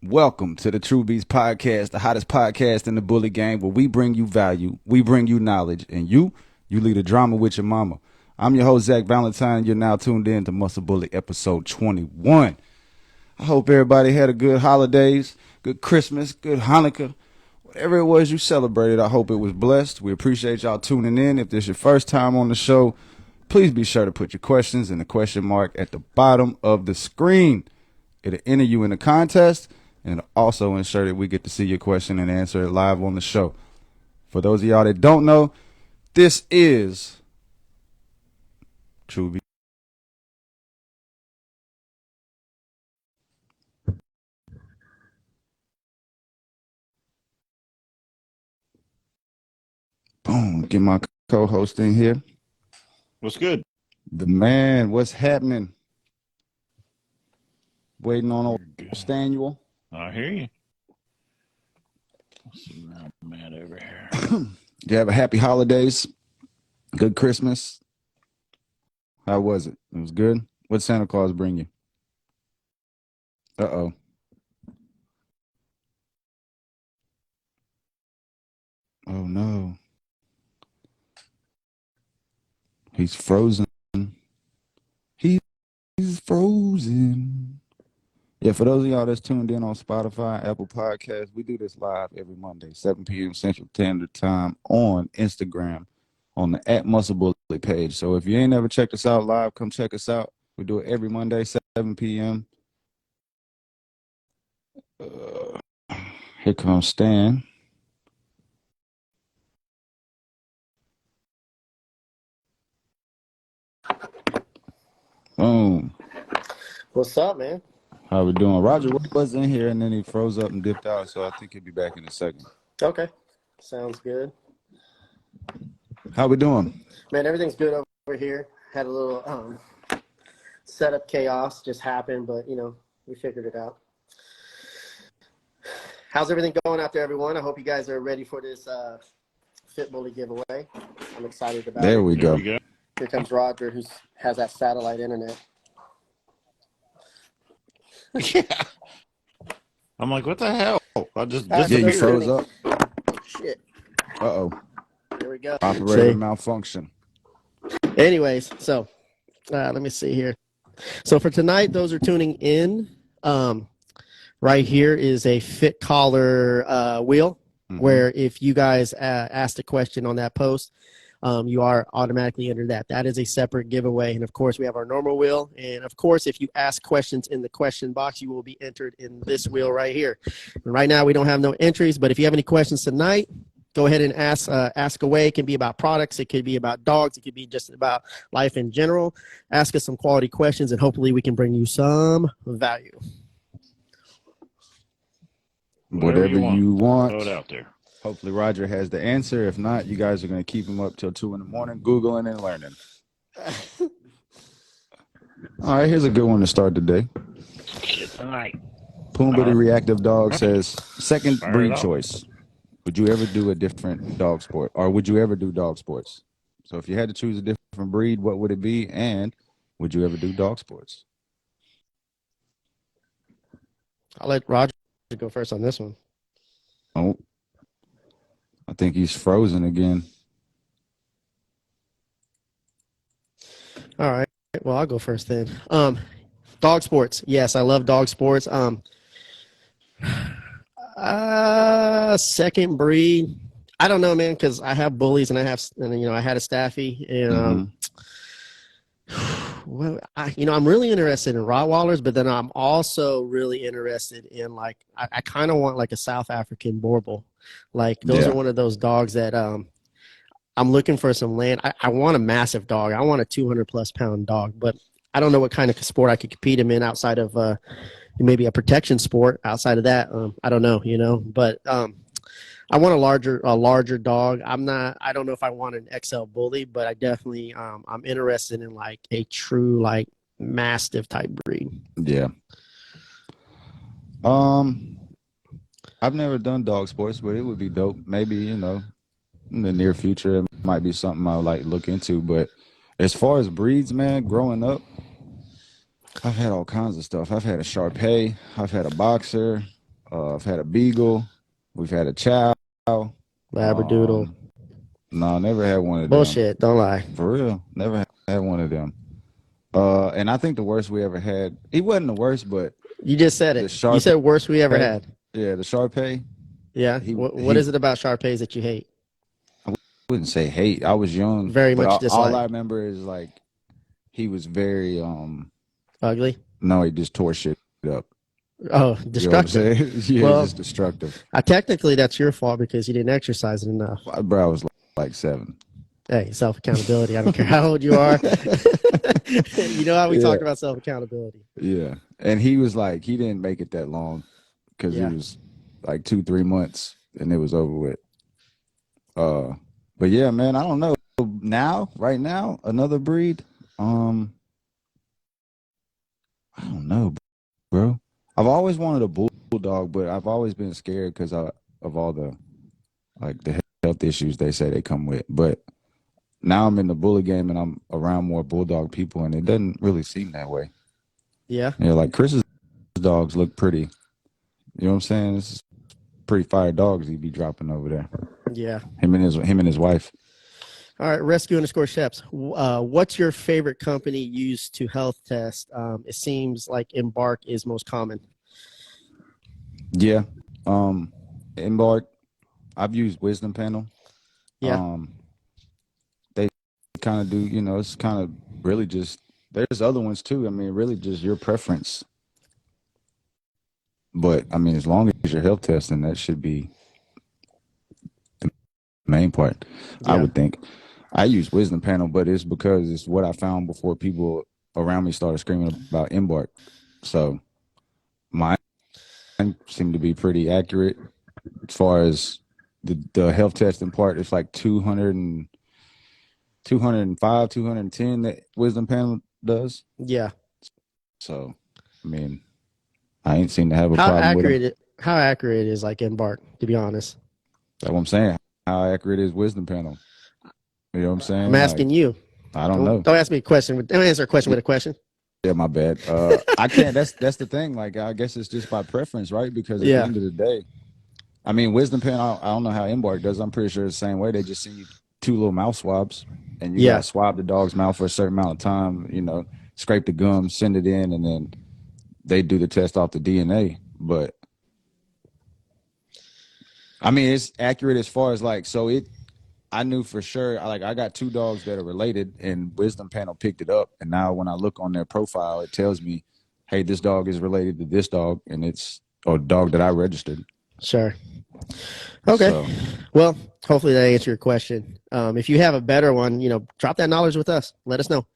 Welcome to the True Beats Podcast, the hottest podcast in the bully game, where we bring you value, we bring you knowledge, and you lead a drama with your mama. I'm your host, Zach Valentine. You're now tuned in to Muscle Bully episode 21. I hope everybody had a good holidays, good Christmas, good Hanukkah, whatever it was you celebrated. I hope it was blessed. We appreciate y'all tuning in. If this is your first time on the show, please be sure to put your questions in the question mark at the bottom of the screen. It'll enter you in the contest, and it'll also ensure that we get to see your question and answer it live on the show. For those of y'all that don't know, this is True Beats. Boom. Get my co-host in here. What's good? The man, what's happening? Waiting on old Stanuel. I hear you. Let's see where I'm at over here. You have a happy holidays, good Christmas. How was it? It was good. What did Santa Claus bring you? Uh-oh. Oh, no. He's frozen. He's frozen. Yeah, for those of y'all that's tuned in on Spotify, Apple Podcasts, we do this live every Monday, 7 p.m. Central Standard Time on Instagram on the @MuscleBully page. So if you ain't ever checked us out live, come check us out. We do it every Monday, 7 p.m. Here comes Stan. Boom. What's up, man? How we doing? Roger was in here and then he froze up and dipped out, so I think he'll be back in a second. Okay. Sounds good. How we doing? Man, everything's good over here. Had a little setup chaos just happened, but, we figured it out. How's everything going out there, everyone? I hope you guys are ready for this Fit Bully giveaway. I'm excited about it. There we go. Here comes Roger, who has that satellite internet. Yeah. I'm like, what the hell? I just Yeah, you disappeared. froze up. Shit. Uh-oh. Here we go. Operator malfunction. Anyways, so let me see here. So for tonight, those are tuning in. Right here is a fit collar wheel, where if you guys asked a question on that post, you are automatically entered that. That is a separate giveaway. And of course, we have our normal wheel. And of course, if you ask questions in the question box, you will be entered in this wheel right here. And right now, we don't have no entries, but if you have any questions tonight, go ahead and ask away. It can be about products. It could be about dogs. It could be just about life in general. Ask us some quality questions, and hopefully we can bring you some value. Whatever you want. Throw it out there. Hopefully Roger has the answer. If not, you guys are going to keep him up till 2 in the morning, Googling and learning. All right, here's a good one to start the day. All right. Pumbaa the Reactive Dog says, second Fire breed it up. choice. Would you ever do a different dog sport? Or would you ever do dog sports? So if you had to choose a different breed, what would it be? And would you ever do dog sports? I'll let Roger go first on this one. Oh, I think he's frozen again. All right. Well, I'll go first then. Dog sports. Yes, I love dog sports. Second breed. I don't know, man, because I have bullies and I had a staffy, and well, I'm really interested in Rottweilers, but then I'm also really interested in I kind of want like a South African Borbal. Like those are one of those dogs that I'm looking for some land. I want a massive dog. I want a 200+ pound dog, but I don't know what kind of sport I could compete him in outside of maybe a protection sport. Outside of that, I don't know, but I want a larger dog. I don't know if I want an XL bully, but I definitely I'm interested in like a true like mastiff type breed. Yeah. I've never done dog sports, but it would be dope. Maybe, in the near future, it might be something I would like to look into. But as far as breeds, man, growing up, I've had all kinds of stuff. I've had a Shar-Pei. I've had a boxer. I've had a beagle. We've had a chow. Labradoodle. No, never had one of them. Bullshit. Don't lie. For real, never had one of them. And I think the worst we ever had. He wasn't the worst, but You just said the it. You said worst we ever had. Yeah, the Sharpei. Yeah. What is it about Sharpays that you hate? I wouldn't say hate. I was young. Very much dislike. All I remember is like he was very ugly. No, he just tore shit up. Oh, destructive. You know yeah, just destructive. Technically, that's your fault because you didn't exercise it enough. Bro, I was like 7. Hey, self-accountability. I don't care how old you are. You know how we talk about self-accountability. Yeah. And he was like, he didn't make it that long because he was like 2-3 months and it was over with. But yeah, man, I don't know. Right now, another breed. I don't know, bro. I've always wanted a bulldog, but I've always been scared because of all the health issues they say they come with. But now I'm in the bully game and I'm around more bulldog people, and it doesn't really seem that way. Yeah. Yeah, like Chris's dogs look pretty. You know what I'm saying? This is pretty fire dogs he'd be dropping over there. Yeah. Him and his wife. All right, Rescue_Sheps. What's your favorite company used to health test? It seems like Embark is most common. Yeah. Embark. I've used Wisdom Panel. Yeah. They kind of do, you know, it's kind of really just, there's other ones too. I mean, really just your preference. But I mean, as long as you're health testing, that should be the main part, I would think. I use Wisdom Panel, but it's because it's what I found before people around me started screaming about Embark. So mine seemed to be pretty accurate as far as the health testing part. It's like 205, 210 that Wisdom Panel does. Yeah. So, I mean, I ain't seem to have a problem with it. How accurate is like Embark, to be honest? That's what I'm saying. How accurate is Wisdom Panel? You know what I'm saying? I'm asking you. I don't know. Don't ask me a question. Don't answer a question with a question. Yeah, my bad. I can't. That's the thing. Like, I guess it's just by preference, right? Because at the end of the day, I mean, Wisdom Panel, I don't know how Embark does. I'm pretty sure it's the same way. They just send you 2 little mouth swabs, and you gotta swab the dog's mouth for a certain amount of time. You know, scrape the gum, send it in, and then they do the test off the DNA. But I mean, it's accurate as far as like, so I knew for sure, like I got 2 dogs that are related and Wisdom Panel picked it up. And now when I look on their profile, it tells me, hey, this dog is related to this dog, and it's a dog that I registered. Sure. Okay. So, well, hopefully that answered your question. If you have a better one, you know, drop that knowledge with us. Let us know.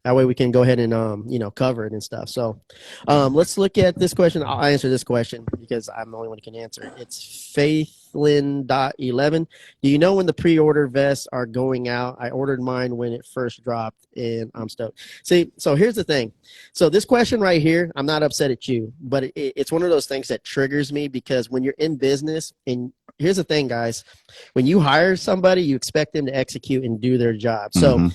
That way we can go ahead and, you know, cover it and stuff. So let's look at this question. I'll answer this question because I'm the only one who can answer. It's Faithlin.11. Do you know when the pre-order vests are going out? I ordered mine when it first dropped, and I'm stoked. See, so here's the thing. So this question right here, I'm not upset at you, but it's one of those things that triggers me because when you're in business, and here's the thing, guys. When you hire somebody, you expect them to execute and do their job. So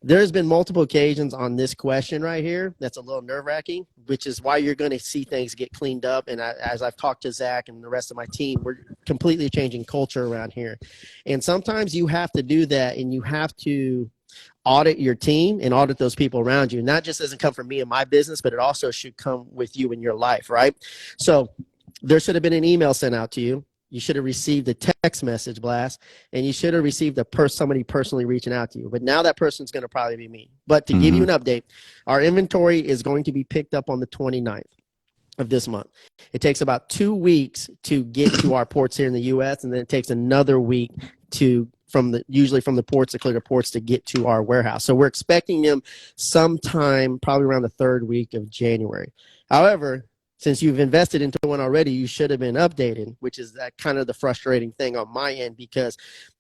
there's been multiple occasions on this question right here that's a little nerve-wracking, which is why you're going to see things get cleaned up. And as I've talked to Zach and the rest of my team, we're completely changing culture around here. And sometimes you have to do that, and you have to audit your team and audit those people around you. And that just doesn't come from me and my business, but it also should come with you in your life, right? So there should have been an email sent out to you. You should have received a text message blast, and you should have received somebody personally reaching out to you. But now that person's going to probably be me. But to give you an update, our inventory is going to be picked up on the 29th of this month. It takes about 2 weeks to get to our ports here in the U.S., and then it takes another week usually from the ports to clear the ports to get to our warehouse. So we're expecting them sometime probably around the 3rd week of January. However, since you've invested into one already, you should have been updated, which is that kind of the frustrating thing on my end, because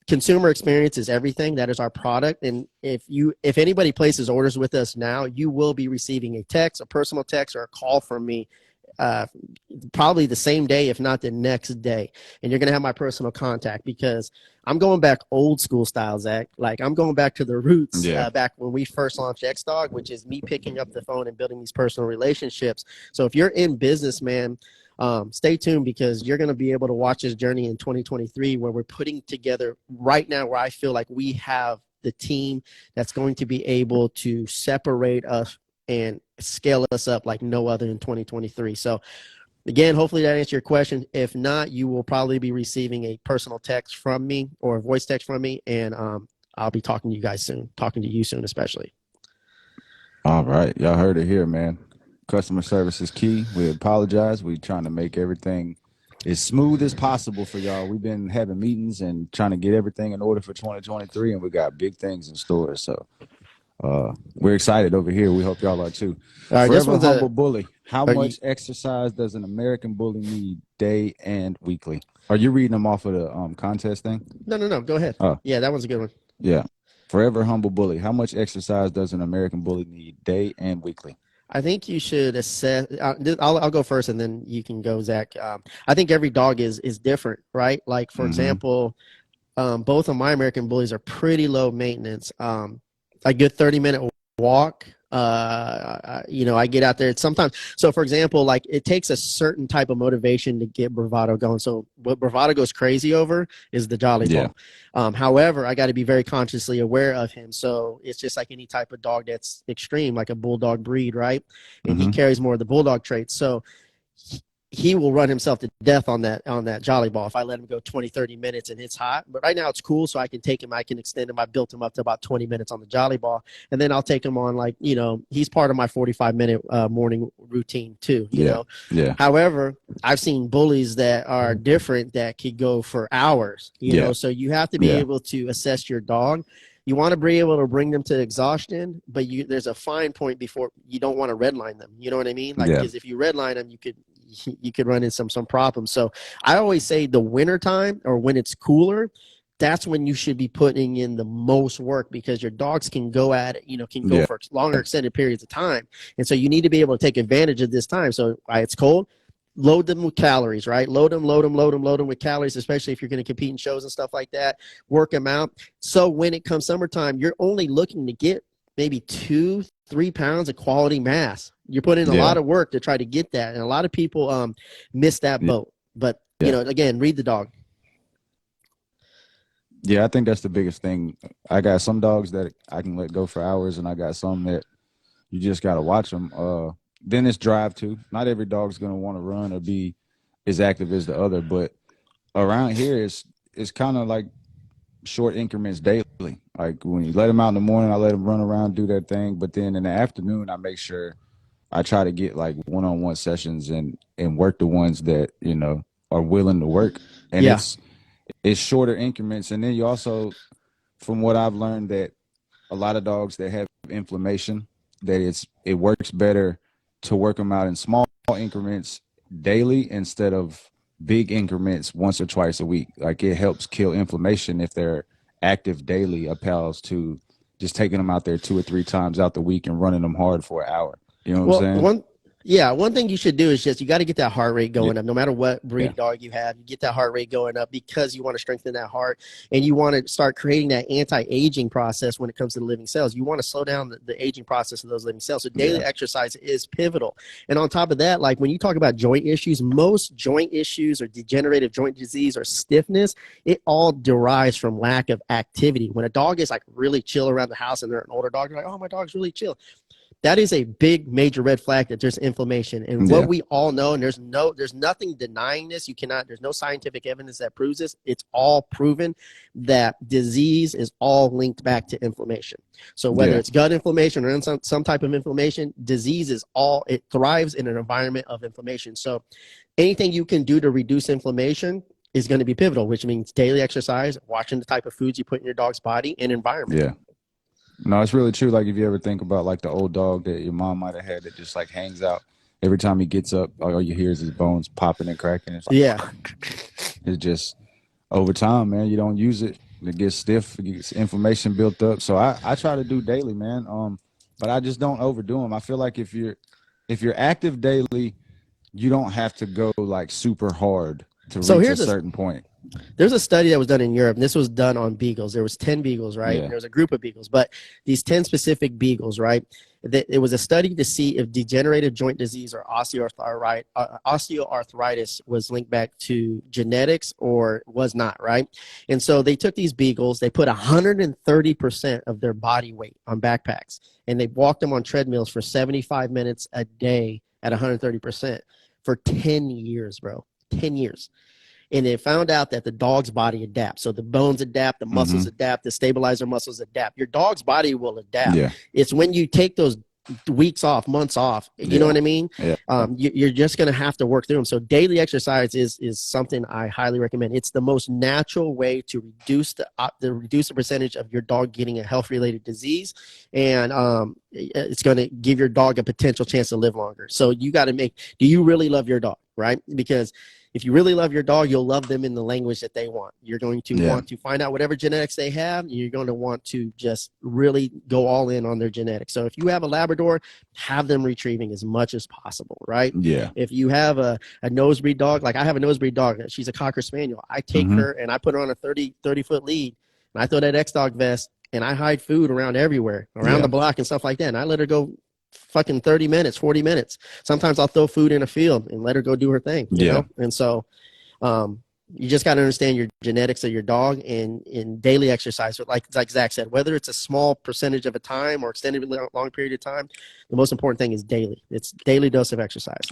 consumer experience is everything. That is our product. And if anybody places orders with us now, you will be receiving a text, a personal text, or a call from me probably the same day, if not the next day. And you're going to have my personal contact because I'm going back old school style, Zach. Like I'm going back to the roots back when we first launched X-Dog, which is me picking up the phone and building these personal relationships. So if you're in business, man, stay tuned, because you're going to be able to watch this journey in 2023, where we're putting together right now, where I feel like we have the team that's going to be able to separate us and scale us up like no other in 2023. So again, hopefully that answers your question. If not, you will probably be receiving a personal text from me or a voice text from me, and I'll be talking to you guys soon, especially. All right. Y'all heard it here, man. Customer service is key. We apologize. We're trying to make everything as smooth as possible for y'all. We've been having meetings and trying to get everything in order for 2023, and we got big things in store. So we're excited over here. We hope y'all are too. All right, this Forever one's Humble Bully. How Are much you- exercise does an American bully need day and weekly? Are you reading them off of the contest thing? No. Go ahead. Oh. Yeah, that one's a good one. Yeah. Forever Humble Bully. How much exercise does an American bully need day and weekly? I think you should assess. I'll go first, and then you can go, Zach. I think every dog is different, right? Like, for example, both of my American bullies are pretty low maintenance. A good 30-minute walk. I get out there sometimes. So, for example, like, it takes a certain type of motivation to get Bravado going. So what Bravado goes crazy over is the jolly ball. However, I got to be very consciously aware of him. So it's just like any type of dog that's extreme, like a bulldog breed, right? And he carries more of the bulldog traits. So he will run himself to death on that jolly ball if I let him go 20, 30 minutes and it's hot. But right now it's cool, so I can take him, I can extend him. I built him up to about 20 minutes on the jolly ball. And then I'll take him on, like, he's part of my 45-minute morning routine too, you know? Yeah. However, I've seen bullies that are different that could go for hours, you know? So you have to be able to assess your dog. You want to be able to bring them to exhaustion, but there's a fine point before you don't want to redline them. You know what I mean? Like, because if you redline them, you could run into some problems. So I always say the winter time, or when it's cooler, that's when you should be putting in the most work, because your dogs can go at it, can go for longer extended periods of time. And so you need to be able to take advantage of this time. So it's cold. Load them with calories, right? Load them with calories, especially if you're going to compete in shows and stuff like that. Work them out. So when it comes summertime, you're only looking to get maybe 2-3 pounds of quality mass. You're putting in a lot of work to try to get that. And a lot of people miss that boat. But, again, read the dog. Yeah, I think that's the biggest thing. I got some dogs that I can let go for hours, and I got some that you just got to watch them. Then it's drive too. Not every dog's going to want to run or be as active as the other, but around here it's kind of like short increments daily. Like, when you let them out in the morning, I let them run around, do their thing. But then in the afternoon, I make sure I try to get like one-on-one sessions and work the ones that, are willing to work. And it's shorter increments. And then you also, from what I've learned, that a lot of dogs that have inflammation, that it works better to work them out in small increments daily instead of big increments once or twice a week. Like, it helps kill inflammation if they're active daily, opposed to just taking them out there 2 or 3 times out the week and running them hard for an hour. You know what I'm saying? One thing you should do is you got to get that heart rate going up. No matter what breed dog you have, you get that heart rate going up, because you want to strengthen that heart, and you want to start creating that anti-aging process when it comes to the living cells. You want to slow down the aging process of those living cells. So daily exercise is pivotal. And on top of that, like, when you talk about joint issues, most joint issues or degenerative joint disease or stiffness, it all derives from lack of activity. When a dog is like really chill around the house and they're an older dog, they're like, oh, my dog's really chill. That is a big major red flag that there's inflammation. And what we all know, and there's nothing denying this. There's no scientific evidence that proves this. It's all proven that disease is all linked back to inflammation. So whether it's gut inflammation or some type of inflammation, disease it thrives in an environment of inflammation. So anything you can do to reduce inflammation is going to be pivotal, which means daily exercise, watching the type of foods you put in your dog's body, and environment. Yeah. No, it's really true. Like, if you ever think about like the old dog that your mom might have had that just like hangs out, every time he gets up, all you hear is his bones popping and cracking. It's like, it's just over time, man. You don't use it, it gets stiff, it gets inflammation built up. So I try to do daily, man. But I just don't overdo them. I feel like if you're active daily, you don't have to go like super hard to reach a certain point. There's a study that was done in Europe, and this was done on beagles. There was 10 beagles, right? Yeah. And there was a group of beagles, but these 10 specific beagles, right? It was a study to see if degenerative joint disease or osteoarthritis was linked back to genetics or was not, right? And so they took these beagles, they put 130% of their body weight on backpacks, and they walked them on treadmills for 75 minutes a day at 130% for 10 years, bro. 10 years. And they found out that the dog's body adapts. So the bones adapt, the muscles adapt, the stabilizer muscles adapt. Your dog's body will adapt. Yeah. It's when you take those weeks off, months off, you know what I mean? Yeah. You're just going to have to work through them. So daily exercise is something I highly recommend. It's the most natural way to reduce the percentage of your dog getting a health-related disease, and it's going to give your dog a potential chance to live longer. So you got to do you really love your dog, right? Because if you really love your dog, you'll love them in the language that they want. You're going to want to find out whatever genetics they have. And you're going to want to just really go all in on their genetics. So if you have a Labrador, have them retrieving as much as possible, right? Yeah. If you have a nosebreed dog, like I have a nosebreed dog, she's a Cocker Spaniel. I take her and I put her on a 30-foot lead, and I throw that X-Dog vest, and I hide food around everywhere, around the block and stuff like that. And I let her go fucking 30 minutes, 40 minutes. Sometimes I'll throw food in a field and let her go do her thing, you know? And so you just got to understand your genetics of your dog and in daily exercise. Like Zach said, whether it's a small percentage of a time or extended long period of time, the most important thing is daily. It's daily dose of exercise.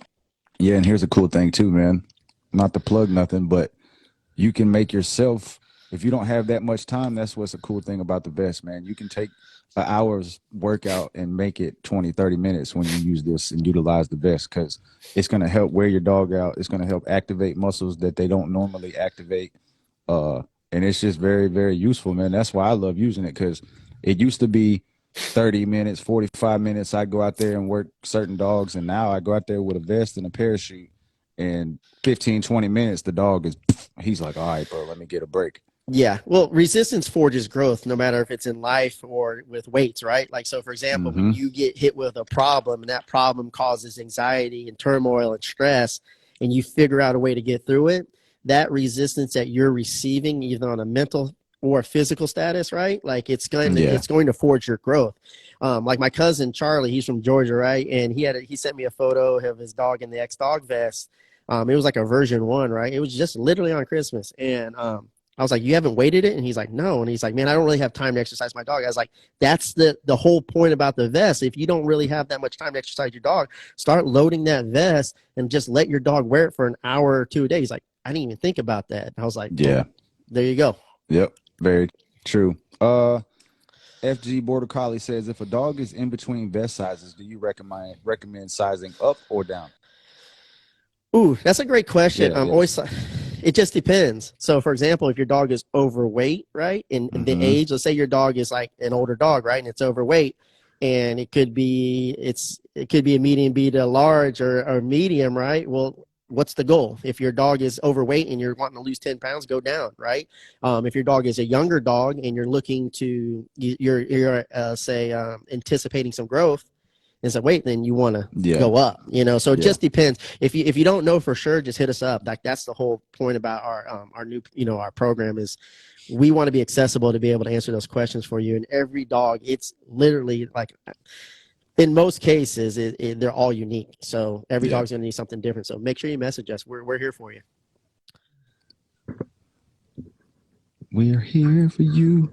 Yeah, and here's a cool thing too, man. Not to plug nothing, but you can make yourself, if you don't have that much time, that's what's a cool thing about the vest, man. You can take an hour's workout and make it 20, 30 minutes when you use this and utilize the vest, because it's going to help wear your dog out. It's going to help activate muscles that they don't normally activate. And it's just very, very useful, man. That's why I love using it, because it used to be 30 minutes, 45 minutes. I go out there and work certain dogs, and now I go out there with a vest and a parachute, and 15, 20 minutes, the dog he's like, all right, bro, let me get a break. Yeah. Well, resistance forges growth, no matter if it's in life or with weights, right? Like, so for example, when you get hit with a problem and that problem causes anxiety and turmoil and stress, and you figure out a way to get through it, that resistance that you're receiving, either on a mental or physical status, right? Like it's going to forge your growth. Like my cousin Charlie, he's from Georgia, right? And he sent me a photo of his dog in the X-Dog vest. It was like a version 1, right? It was just literally on Christmas. And I was like, you haven't weighted it? And he's like, no. And he's like, man, I don't really have time to exercise my dog. I was like, that's the whole point about the vest. If you don't really have that much time to exercise your dog, start loading that vest and just let your dog wear it for an hour or 2 a day. He's like, I didn't even think about that. And I was like, yeah, there you go. Yep. Very true. FG Border Collie says, if a dog is in between vest sizes, do you recommend sizing up or down? Ooh, that's a great question. Always, it just depends. So, for example, if your dog is overweight, right, and the age, let's say your dog is like an older dog, right, and it's overweight, and it could be a medium B to large or medium, right? Well, what's the goal? If your dog is overweight and you're wanting to lose 10 pounds, go down, right? If your dog is a younger dog and you're looking to you're anticipating some growth and some weight, then you want to go up, you know? So it just depends. If you don't know for sure, just hit us up. Like that's the whole point about our new, our program is we want to be accessible to be able to answer those questions for you. And every dog, it's literally like, in most cases, they're all unique. So every dog's going to need something different. So make sure you message us. We're here for you. We're here for you.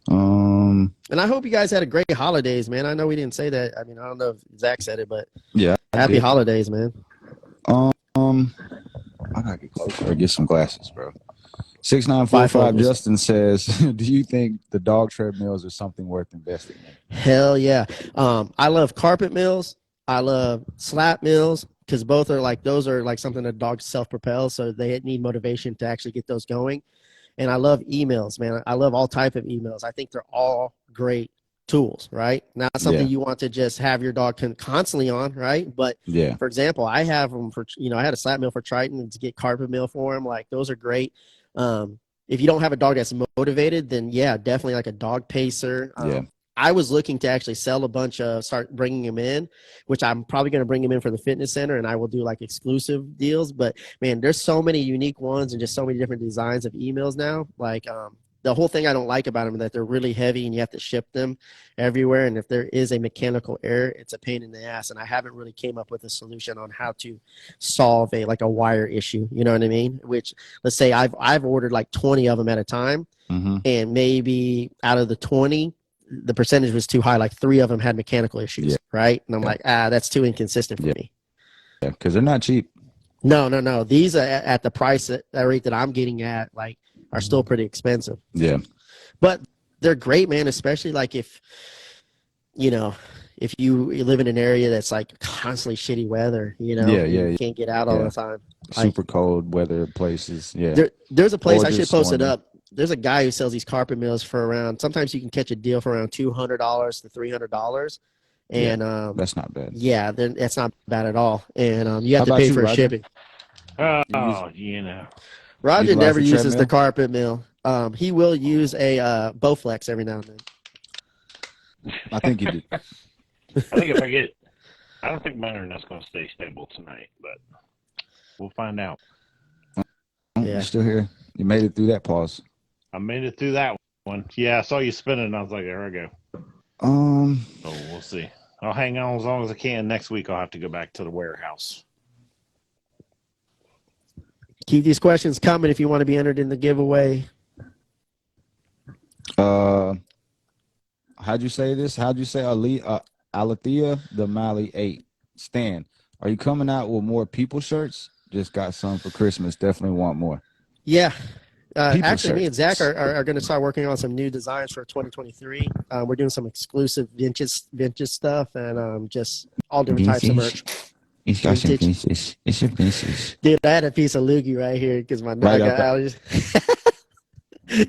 And I hope you guys had a great holidays, man. I know we didn't say that. I mean, I don't know if Zach said it, but happy holidays, man. I gotta get closer or get some glasses, bro. 6945 Justin says, do you think the dog treadmills are something worth investing in? Hell yeah. I love carpet mills. I love slap mills, because both are like, those are like something that dogs self-propel, so they need motivation to actually get those going. And I love emails, man. I love all type of emails. I think they're all great tools, right? Not something you want to just have your dog constantly on, right? But for example, I have them for, I had a slap mill for Triton to get carpet mill for him. Like those are great. If you don't have a dog that's motivated, then definitely like a dog pacer. I was looking to actually sell a bunch start bringing them in, which I'm probably going to bring them in for the fitness center, and I will do like exclusive deals. But man, there's so many unique ones and just so many different designs of emails now. Like the whole thing I don't like about them is that they're really heavy and you have to ship them everywhere. And if there is a mechanical error, it's a pain in the ass. And I haven't really came up with a solution on how to solve a wire issue. You know what I mean? Which, let's say I've ordered like 20 of them at a time, and maybe out of the 20, the percentage was too high. Like 3 of them had mechanical issues, right? And I'm like, that's too inconsistent for me. Yeah, because they're not cheap. No. These are at the price that rate that I'm getting at, like, are still pretty expensive. Yeah. But they're great, man, especially like if you live in an area that's like constantly shitty weather, you can't get out all the time. Super cold weather places. Yeah. There's a place Or I should just post it stormy. up. There's a guy who sells these carpet mills for around, sometimes you can catch a deal for around $200 to $300. And that's not bad. Yeah, that's not bad at all. And you have How to about pay you, for Roger? shipping. Roger Utilize never the uses treadmill? the carpet mill. He will use a Bowflex every now and then. I think you did. I think if I get, I don't think my internet's going to stay stable tonight, but we'll find out. Yeah. You're still here. You made it through that pause. I made it through that one. Yeah, I saw you spinning, and I was like, there I go. So we'll see. I'll hang on as long as I can. Next week, I'll have to go back to the warehouse. Keep these questions coming if you want to be entered in the giveaway. How'd you say this? How'd you say Alethea the Mali 8? Stan, are you coming out with more people shirts? Just got some for Christmas. Definitely want more. Yeah. People Actually, me and shirts. Zach are going to start working on some new designs for 2023. We're doing some exclusive vintage stuff and just all different types of merch. It's got some Vintage. pieces. It's some pieces. Dude, I had a piece of loogie right here because my Right dog. out there. I was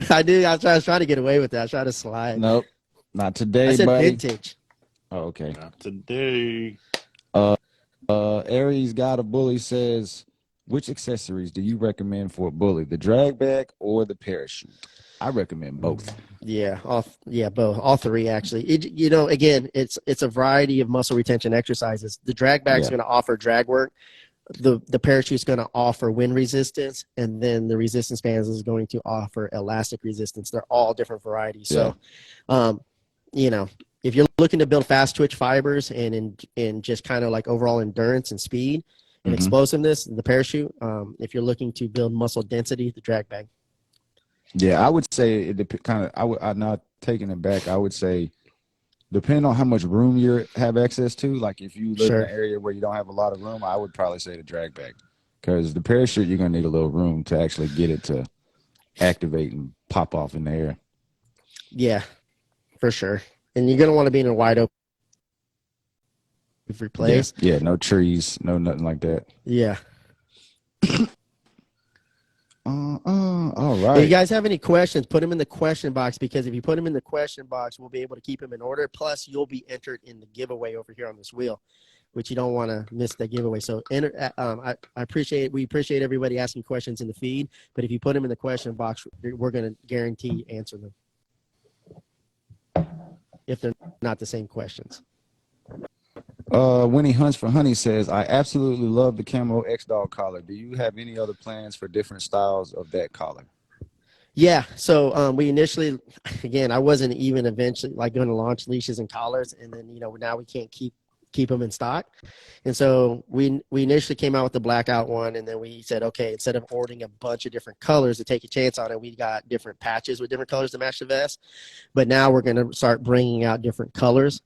I do. I was trying to get away with that. I was trying to slide. Nope. Not today, I said buddy. vintage. Oh, okay. Not today. Aries Got a Bully says, which accessories do you recommend for a bully, the drag bag or the parachute? I recommend both. Yeah, both, all 3 actually. Again, it's a variety of muscle retention exercises. The drag bag is going to offer drag work. The parachute is going to offer wind resistance, and then the resistance bands is going to offer elastic resistance. They're all different varieties. So, if you're looking to build fast twitch fibers and just kind of like overall endurance and speed and explosiveness, the parachute. If you're looking to build muscle density, the drag bag. Yeah, I would say I'm not taking it back. I would say, depending on how much room you have access to, like if you live in an area where you don't have a lot of room, I would probably say the drag bag. Because the parachute, you're going to need a little room to actually get it to activate and pop off in the air. Yeah, for sure. And you're going to want to be in a wide open place. Yeah, no trees, no nothing like that. Yeah. All right. If you guys have any questions, put them in the question box, because if you put them in the question box, we'll be able to keep them in order. Plus, you'll be entered in the giveaway over here on this wheel, which you don't want to miss the giveaway. So I appreciate everybody asking questions in the feed, but if you put them in the question box, we're going to guarantee answer them if they're not the same questions. Winnie Hunts for Honey says, I absolutely love the camo X-Dog collar. Do you have any other plans for different styles of that collar? Yeah, so we initially, again, I wasn't even eventually like going to launch leashes and collars, and then now we can't keep them in stock, and so we initially came out with the blackout one, and then we said, okay, instead of ordering a bunch of different colors to take a chance on it, we got different patches with different colors to match the vest. But now we're going to start bringing out different colors.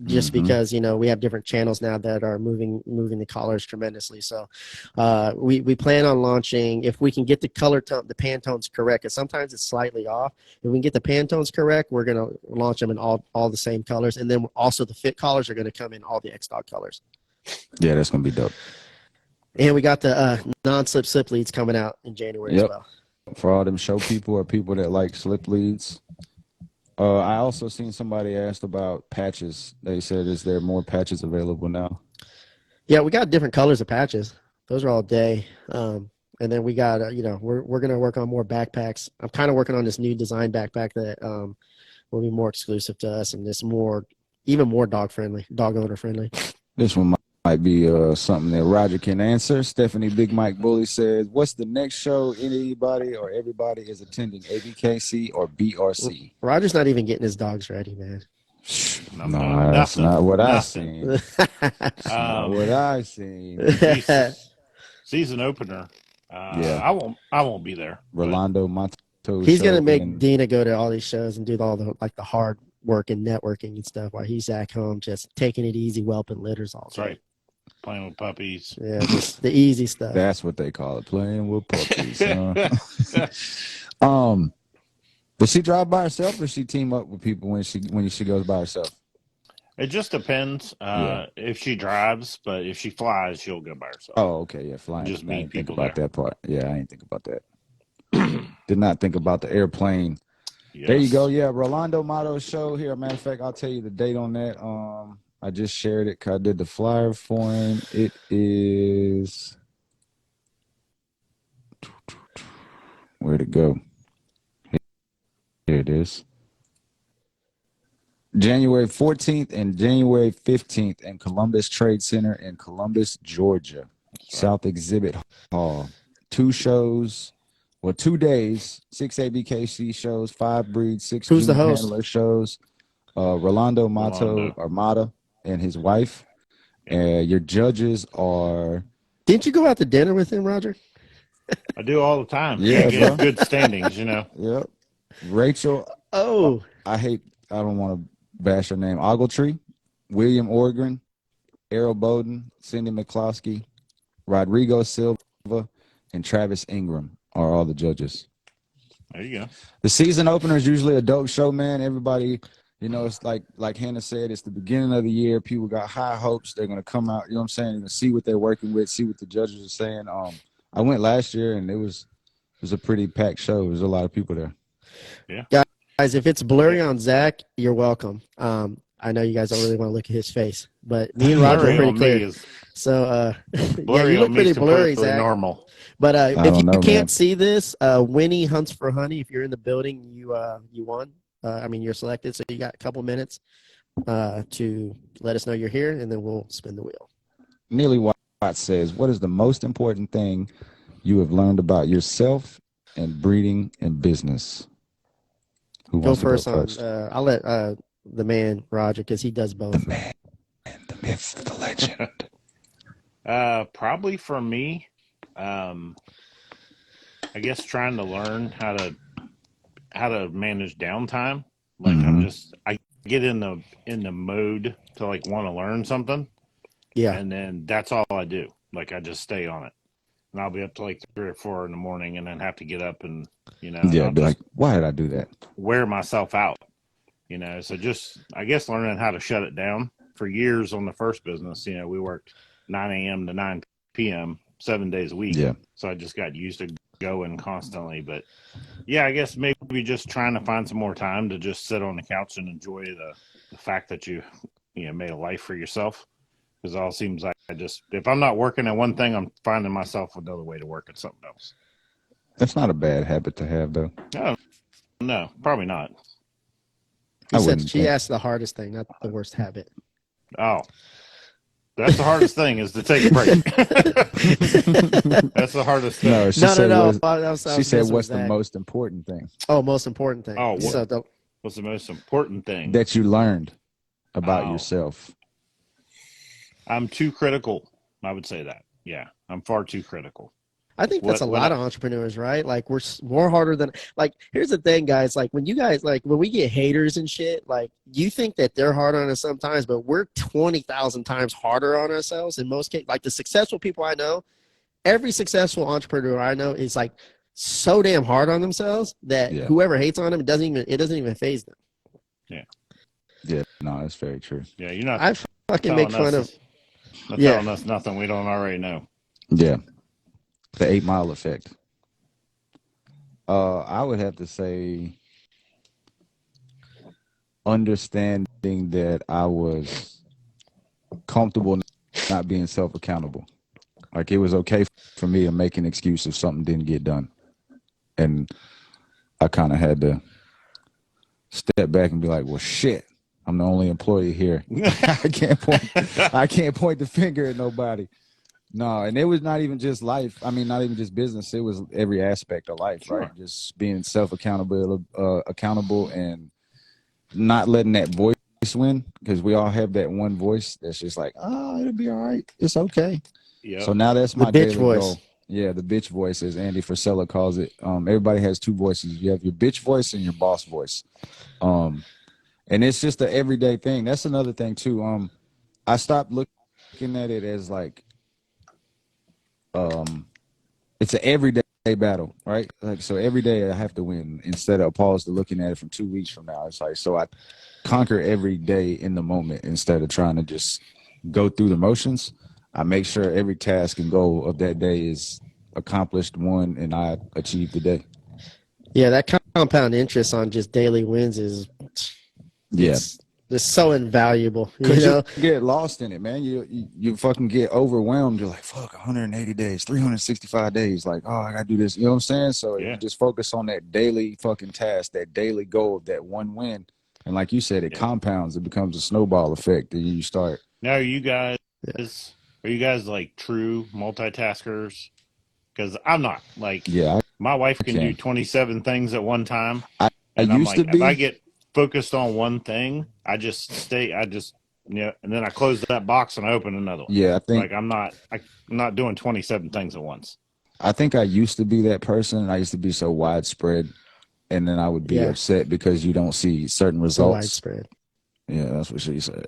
Just because we have different channels now that are moving the collars tremendously. So we plan on launching, if we can get the color tone, the Pantones correct, because sometimes it's slightly off. If we can get the Pantones correct, we're going to launch them in all the same colors, and then also the fit collars are going to come in all the X-Dog colors. Yeah, that's going to be dope. And we got the non-slip slip leads coming out in January as well. For all them show people or people that like slip leads. I also seen somebody asked about patches. They said, is there more patches available now? Yeah, we got different colors of patches. Those are all day. And then we got, we're going to work on more backpacks. I'm kind of working on this new design backpack that will be more exclusive to us and just even more dog owner friendly. This one might be something that Roger can answer. Stephanie Big Mike Bully says, "What's the next show anybody or everybody is attending? ABKC or BRC?" Roger's not even getting his dogs ready, man. No, that's not what I seen. That's not what I seen. Season opener. Yeah, I won't be there. Rolando Mato. He's gonna make Dina go to all these shows and do all the hard work and networking and stuff while he's at home just taking it easy, whelping litters all day. That's right. Playing with puppies. Yeah, just the easy stuff. That's what they call it, playing with puppies. Does she drive by herself or does she team up with people when she goes by herself? It just depends if she drives, but if she flies, she'll go by herself. Oh, okay, yeah, flying. Just meet people think about that part. Yeah, I didn't think about that. Did not think about the airplane. Yes. There you go. Yeah, Rolando Mato's show here. Matter of fact, I'll tell you the date on that. I just shared it because I did the flyer for him. It is where'd it go? Here it is. January 14th and January 15th in Columbus Trade Center in Columbus, Georgia. South Exhibit Hall. 2 shows. Well, 2 days, 6 ABKC shows, 5 breeds, 6 Who's the host? handler shows. Rolando Mato Armada and his wife. Your judges are. Didn't you go out to dinner with him, Roger? I do all the time. Yeah, get good standings, you know. Yep. Rachel. Oh, I don't want to bash her name. Ogletree, William Orgren, Errol Bowden, Cindy McCloskey, Rodrigo Silva, and Travis Ingram are all the judges. There you go. The season opener is usually a dope show, man. Everybody, it's like Hannah said, it's the beginning of the year. People got high hopes. They're going to come out, you know what I'm saying? They're going to see what they're working with, see what the judges are saying. I went last year, and it was a pretty packed show. There's a lot of people there. Yeah. Guys, if it's blurry on Zach, you're welcome. I know you guys don't really want to look at his face, but me and Roger are pretty clear. So, yeah, you look pretty blurry, Zach. Normal. But if you can't see this, Winnie Hunts for Honey. If you're in the building, you won. You're selected, so you got a couple minutes to let us know you're here, and then we'll spin the wheel. Neely Watt says, "What is the most important thing you have learned about yourself and breeding and business?" Who wants to go first? I'll let the man Roger, because he does both. The man, the myth, the legend. Probably for me, I guess trying to learn how to manage downtime. Like I get in the mode to like want to learn something. Yeah. And then that's all I do. Like I just stay on it. And I'll be up to like 3 or 4 in the morning and then have to get up and, be like, why did I do that? Wear myself out, So just, I guess, learning how to shut it down. For years on the first business, we worked 9 a.m. to 9 p.m., 7 days a week. Yeah. So I just got used to going constantly. But, yeah, I guess maybe just trying to find some more time to just sit on the couch and enjoy the fact that you made a life for yourself. Because it all seems like if I'm not working at one thing, I'm finding myself another way to work at something else. That's not a bad habit to have, though. No, probably not. She asked the hardest thing, not the worst habit. Oh, that's the hardest thing is to take a break. That's the hardest thing. No, she said, what's the most important thing? Oh, most important thing. Oh, what's the most important thing? That you learned about yourself. I'm too critical. I would say that. Yeah, I'm far too critical. I think that's a lot of entrepreneurs, right? Like we're more harder than here's the thing, guys. Like when we get haters and shit, like you think that they're hard on us sometimes, but we're 20,000 times harder on ourselves in most cases. Like the successful people I know, every successful entrepreneur I know is like so damn hard on themselves that whoever hates on them, it doesn't even faze them. Yeah. Yeah. No, that's very true. Yeah. You're not. I fucking make fun of. Telling us nothing we don't already know. Yeah. The 8 Mile effect. I would have to say understanding that I was comfortable not being self-accountable. Like it was okay for me to make an excuse if something didn't get done. And I kind of had to step back and be like, well, shit, I'm the only employee here. I can't point the finger at nobody. No, and it was not even just life. I mean, not even just business. It was every aspect of life, Sure. right? Just being accountable, and not letting that voice win, because we all have that one voice that's just like, oh, it'll be all right. It's okay. Yep. So now that's The my bitch daily voice. goal. Yeah, the bitch voice, as Andy Frisella calls it. Everybody has two voices. You have your bitch voice and your boss voice. And it's just an everyday thing. That's another thing too. I stopped looking at it as like, it's an everyday battle, right? Like, so every day I have to win, instead of opposed to looking at it from 2 weeks from now. It's like, so I conquer every day in the moment instead of trying to just go through the motions. I make sure every task and goal of that day is accomplished, won, and I achieved the day. Yeah, that compound interest on just daily wins is it's so invaluable. You Because know, you get lost in it, man. You fucking get overwhelmed. You're like, fuck, 180 days, 365 days. Like, oh, I got to do this. You know what I'm saying? So if Yeah. you just focus on that daily fucking task, that daily goal, that one win, and like you said, it compounds. It becomes a snowball effect, and you start. Now, are you guys like true multitaskers? Because I'm not. Like, my wife can do 27 things at one time. I And I'm used like, to be. if I get focused on one thing, and then I close that box and I open another one. Yeah, I think. Like, I'm not doing 27 things at once. I think I used to be that person. I used to be so widespread, and then I would be upset because you don't see certain results. So widespread. Yeah, that's what she said.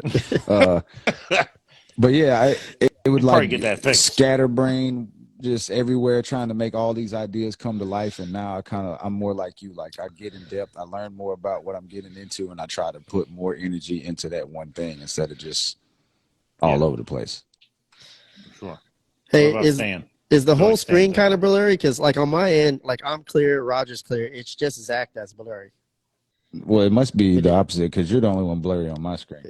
But yeah, it would like get that fixed. Scatterbrain, just everywhere, trying to make all these ideas come to life. And now I'm more like you. Like, I get in depth, I learn more about what I'm getting into, and I try to put more energy into that one thing instead of just all over the place. Sure. Hey, what about Stan? Is the whole like screen kind of blurry? Because like on my end, like I'm clear, Roger's clear. It's just Zach that's blurry. Well, it must be the opposite, because you're the only one blurry on my screen.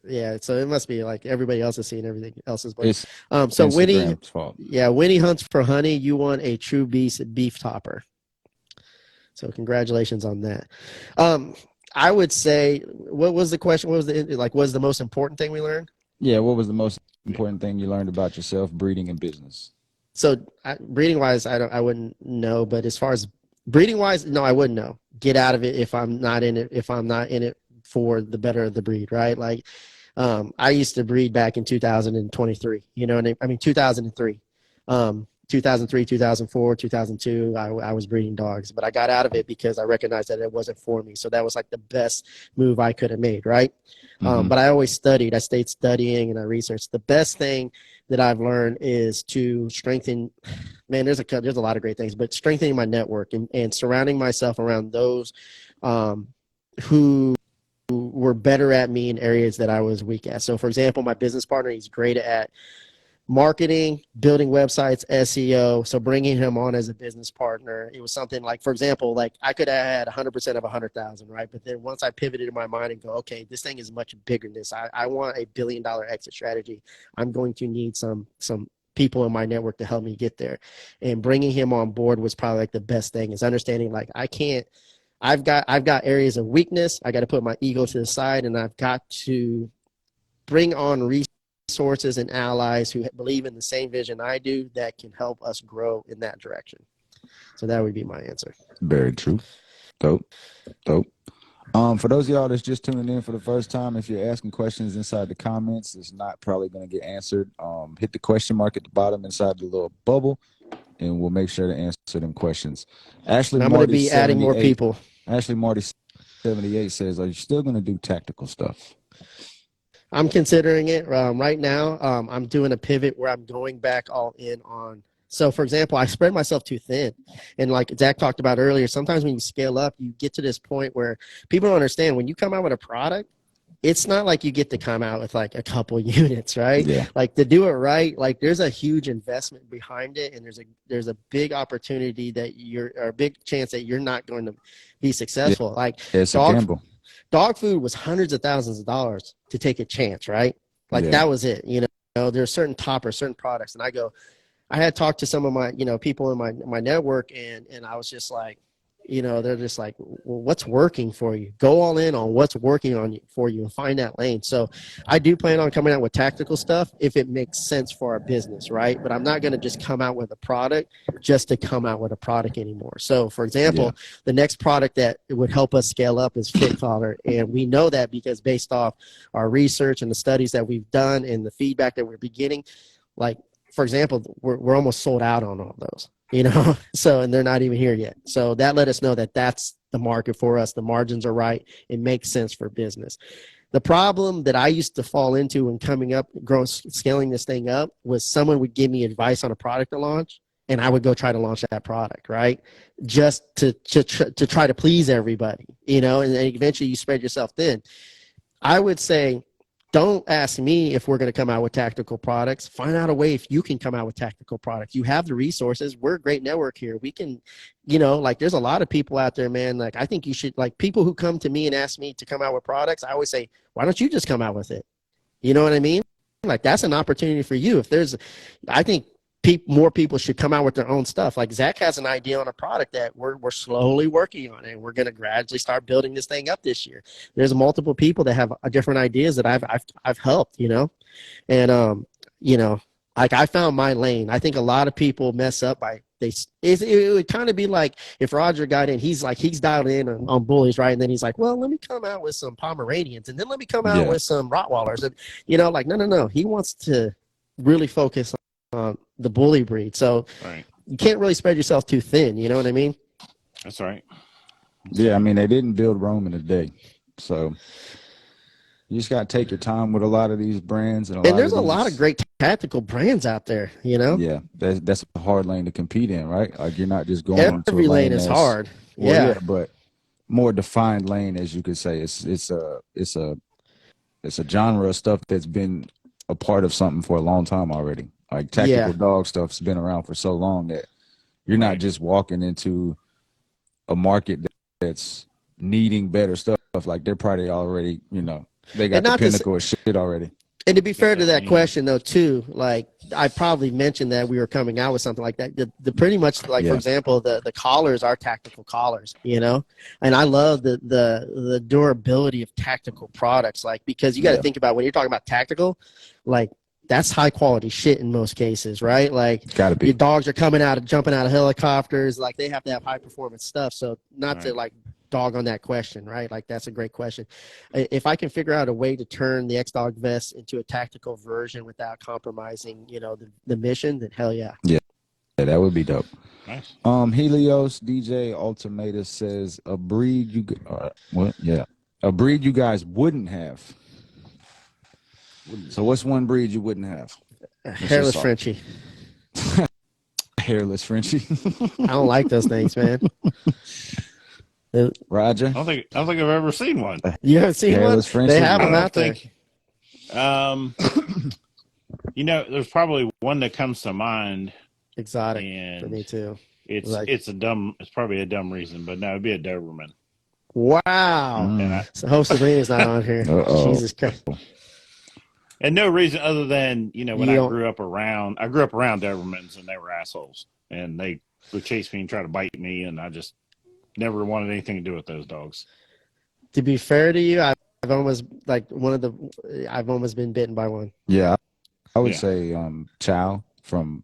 Yeah, so it must be like everybody else is seeing everything else is blurry. It's so Instagram's fault. Winnie Hunts for Honey, you won a True Beast beef topper. So congratulations on that. I would say, what was the question? What was the most important thing we learned? Yeah, what was the most important thing you learned about yourself, breeding, and business? So breeding wise, I wouldn't know, but as far as breeding wise, no, I wouldn't know. Get out of it if I'm not in it. If I'm not in it for the better of the breed, right? Like, I used to breed back in 2023. You know, I mean 2003, 2003, 2004, 2002. I was breeding dogs, but I got out of it because I recognized that it wasn't for me. So that was like the best move I could have made, right? But I always studied. I stayed studying and I researched. The best thing that I've learned is to strengthen. Man, there's a lot of great things, but strengthening my network and surrounding myself around those who were better at me in areas that I was weak at. So, for example, my business partner, he's great at marketing, building websites, SEO. So bringing him on as a business partner, it was something like, for example, like I could have had 100% of 100,000, right? But then once I pivoted in my mind and go, okay, this thing is much bigger than this. I want $1 billion exit strategy. I'm going to need some people in my network to help me get there. And bringing him on board was probably like the best thing, is understanding like I've got areas of weakness. I got to put my ego to the side, and I've got to bring on resources and allies who believe in the same vision I do that can help us grow in that direction. So that would be my answer. Very true. Dope. For those of y'all that's just tuning in for the first time, if you're asking questions inside the comments, it's not probably going to get answered. Hit the question mark at the bottom inside the little bubble, and we'll make sure to answer them questions. Ashley, I'm going to be adding more people. Ashley Marty 78 says, are you still going to do tactical stuff? I'm considering it right now. I'm doing a pivot where I'm going back all in on. So, for example, I spread myself too thin. And like Zach talked about earlier, sometimes when you scale up, you get to this point where people don't understand when you come out with a product, it's not like you get to come out with like a couple units, right? Yeah. Like to do it right, like there's a huge investment behind it, and there's a big opportunity that or a big chance that you're not going to be successful. Yeah. Like it's a gamble. Dog food was hundreds of thousands of dollars to take a chance, right? Like that was it. You know, there's certain toppers, certain products, and I had talked to some of my, people in my network, and I was just like, they're just like, well, what's working for you? Go all in on what's working for you and find that lane. So I do plan on coming out with tactical stuff if it makes sense for our business, right? But I'm not going to just come out with a product just to come out with a product anymore. So, for example, the next product that would help us scale up is Fit Collar. And we know that because based off our research and the studies that we've done and the feedback that we're beginning, like, for example, we're almost sold out on all those. So, and they're not even here yet. So that let us know that that's the market for us. The margins are right. It makes sense for business. The problem that I used to fall into when coming up, scaling this thing up, was someone would give me advice on a product to launch, and I would go try to launch that product, right? Just to try to please everybody, and then eventually you spread yourself thin. I would say, don't ask me if we're going to come out with tactical products. Find out a way if you can come out with tactical products. You have the resources. We're a great network here. We can, there's a lot of people out there, man. Like, I think you should, like, people who come to me and ask me to come out with products, I always say, why don't you just come out with it? You know what I mean? Like, that's an opportunity for you. I think more people should come out with their own stuff. Like, Zach has an idea on a product that we're slowly working on, and we're going to gradually start building this thing up this year. There's multiple people that have different ideas that I've helped, and like, I found my lane. I think a lot of people mess up by it would kind of be like if Roger got in, he's dialed in on bullies, right? And then he's like, well, let me come out with some Pomeranians, and then let me come out with some Rottweilers, and like, no, he wants to really focus on the bully breed. So you can't really spread yourself too thin. You know what I mean? That's right. Yeah, I mean, they didn't build Rome in a day. So you just got to take your time with a lot of these brands. And there's a lot of great tactical brands out there, Yeah, that's a hard lane to compete in, right? Like, you're not just going into every lane is hard. Well, but more defined lane, as you could say. It's a genre of stuff that's been a part of something for a long time already. Like, tactical dog stuff's been around for so long that you're not just walking into a market that's needing better stuff. Like, they're probably already, they got the pinnacle of shit already. And to be fair to that question, though, too, like, I probably mentioned that we were coming out with something like that. The pretty much, like, for example, the collars are tactical collars, and I love the durability of tactical products, like, because you got to think about when you're talking about tactical, like, that's high quality shit in most cases, right? Like, gotta be. Your dogs are jumping out of helicopters, like, they have to have high performance stuff. So not to, like, dog on that question, right? Like, that's a great question. If I can figure out a way to turn the X-Dog vest into a tactical version without compromising, the mission, then hell yeah. Yeah, that would be dope. Nice. Helios DJ Ultimatus says a breed a breed you guys wouldn't have. So what's one breed you wouldn't have? Hairless Frenchie. Hairless Frenchie. I don't like those things, man. Roger? I don't think I've ever seen one. You haven't seen Hairless one? Frenchie? They have them out there. There's probably one that comes to mind. Exotic for me too. It's probably a dumb reason, but no, it'd be a Doberman. Wow. So hope Sabrina's not on here. Jesus Christ. And no reason other than, when I grew up around Dobermans, and they were assholes, and they would chase me and try to bite me, and I just never wanted anything to do with those dogs. To be fair to you, I've almost been bitten by one. Yeah, I would say Chow from,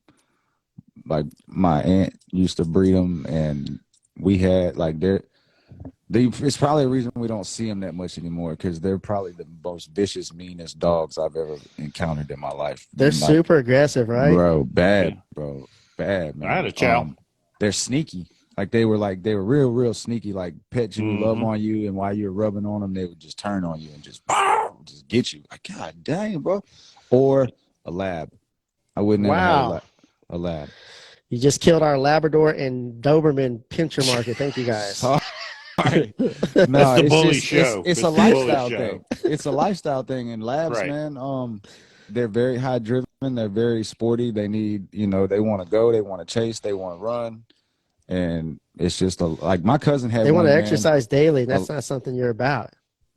like, my aunt used to breed them, and we had, like, it's probably a reason we don't see them that much anymore, because they're probably the most vicious, meanest dogs I've ever encountered in my life. They're super aggressive, right? Bad, man. I had a Chow. They're sneaky. Like, they were real, real sneaky, like, pet you, love on you, and while you're rubbing on them, they would just turn on you and just get you. Like, God dang, bro. Or a lab. I wouldn't have a lab. You just killed our Labrador and Doberman pincher market. Thank you, guys. No, it's the bully show. It's a lifestyle thing. It's a lifestyle thing. And labs, man, they're very high driven. They're very sporty. They need, they want to go. They want to chase. They want to run. And it's just like my cousin had. They want to exercise daily. That's not something you're about.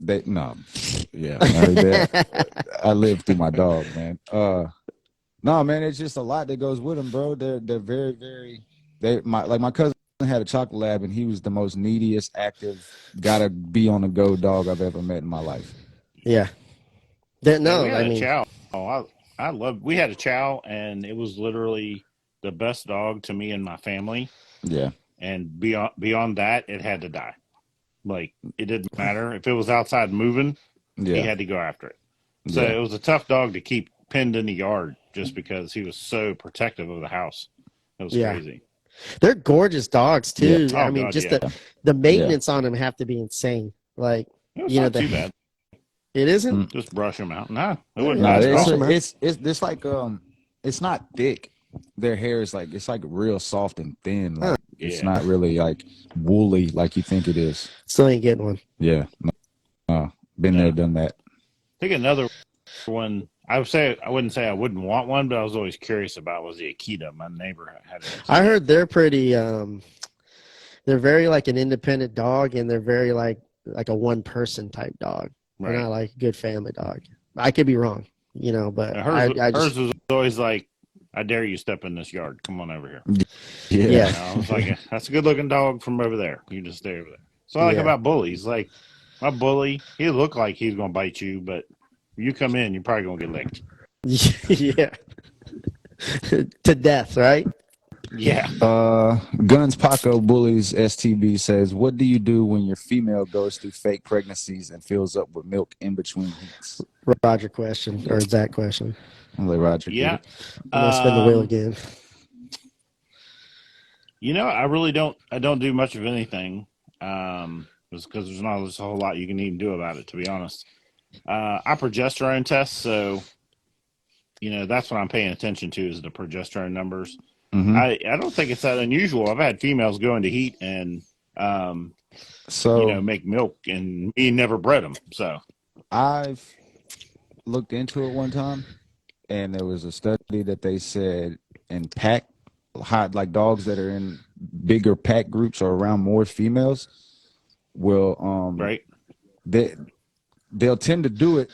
I live through my dog, man. No, man, it's just a lot that goes with them, bro. They're very, very. My cousin had a chocolate lab, and he was the most neediest, active, gotta be on the go dog I've ever met in my life. Yeah. We had a chow. We had a chow, and it was literally the best dog to me and my family. Yeah. And beyond that, it had to die. Like, it didn't matter. If it was outside moving, he had to go after it. So it was a tough dog to keep pinned in the yard just because he was so protective of the house. It was crazy. They're gorgeous dogs too. Yeah. I mean, the maintenance on them have to be insane. Like, it's not too bad. It isn't. Just brush them out. No, it wouldn't. No, it's like it's not thick. Their hair is like, it's like real soft and thin. Like it's not really like woolly like you think it is. Still ain't getting one. Yeah, been there, done that. I think another one. I wouldn't say I wouldn't want one, but I was always curious about was the Akita. My neighbor had it. I heard they're pretty. They're very like an independent dog, and they're very like a one person type dog. They're not like a good family dog. I could be wrong, but hers was always like, I dare you step in this yard. Come on over here. Yeah. I was like, that's a good looking dog from over there. You just stay over there. So I like about bullies. Like, my bully, he looked like he's going to bite you, but you come in, you're probably going to get licked. Yeah. To death, right? Yeah. Guns Paco Bullies STB says, what do you do when your female goes through fake pregnancies and fills up with milk in between heats? Roger question or Zach question. I'll let Roger. Yeah. Let's spin the wheel again. I really don't. I don't do much of anything. Because there's not a whole lot you can even do about it, to be honest. I progesterone test, so that's what I'm paying attention to is the progesterone numbers. Mm-hmm. I don't think it's that unusual. I've had females go into heat and make milk, and me never bred them. So I've looked into it one time, and there was a study that they said in pack, like dogs that are in bigger pack groups or around more females will they'll tend to do it.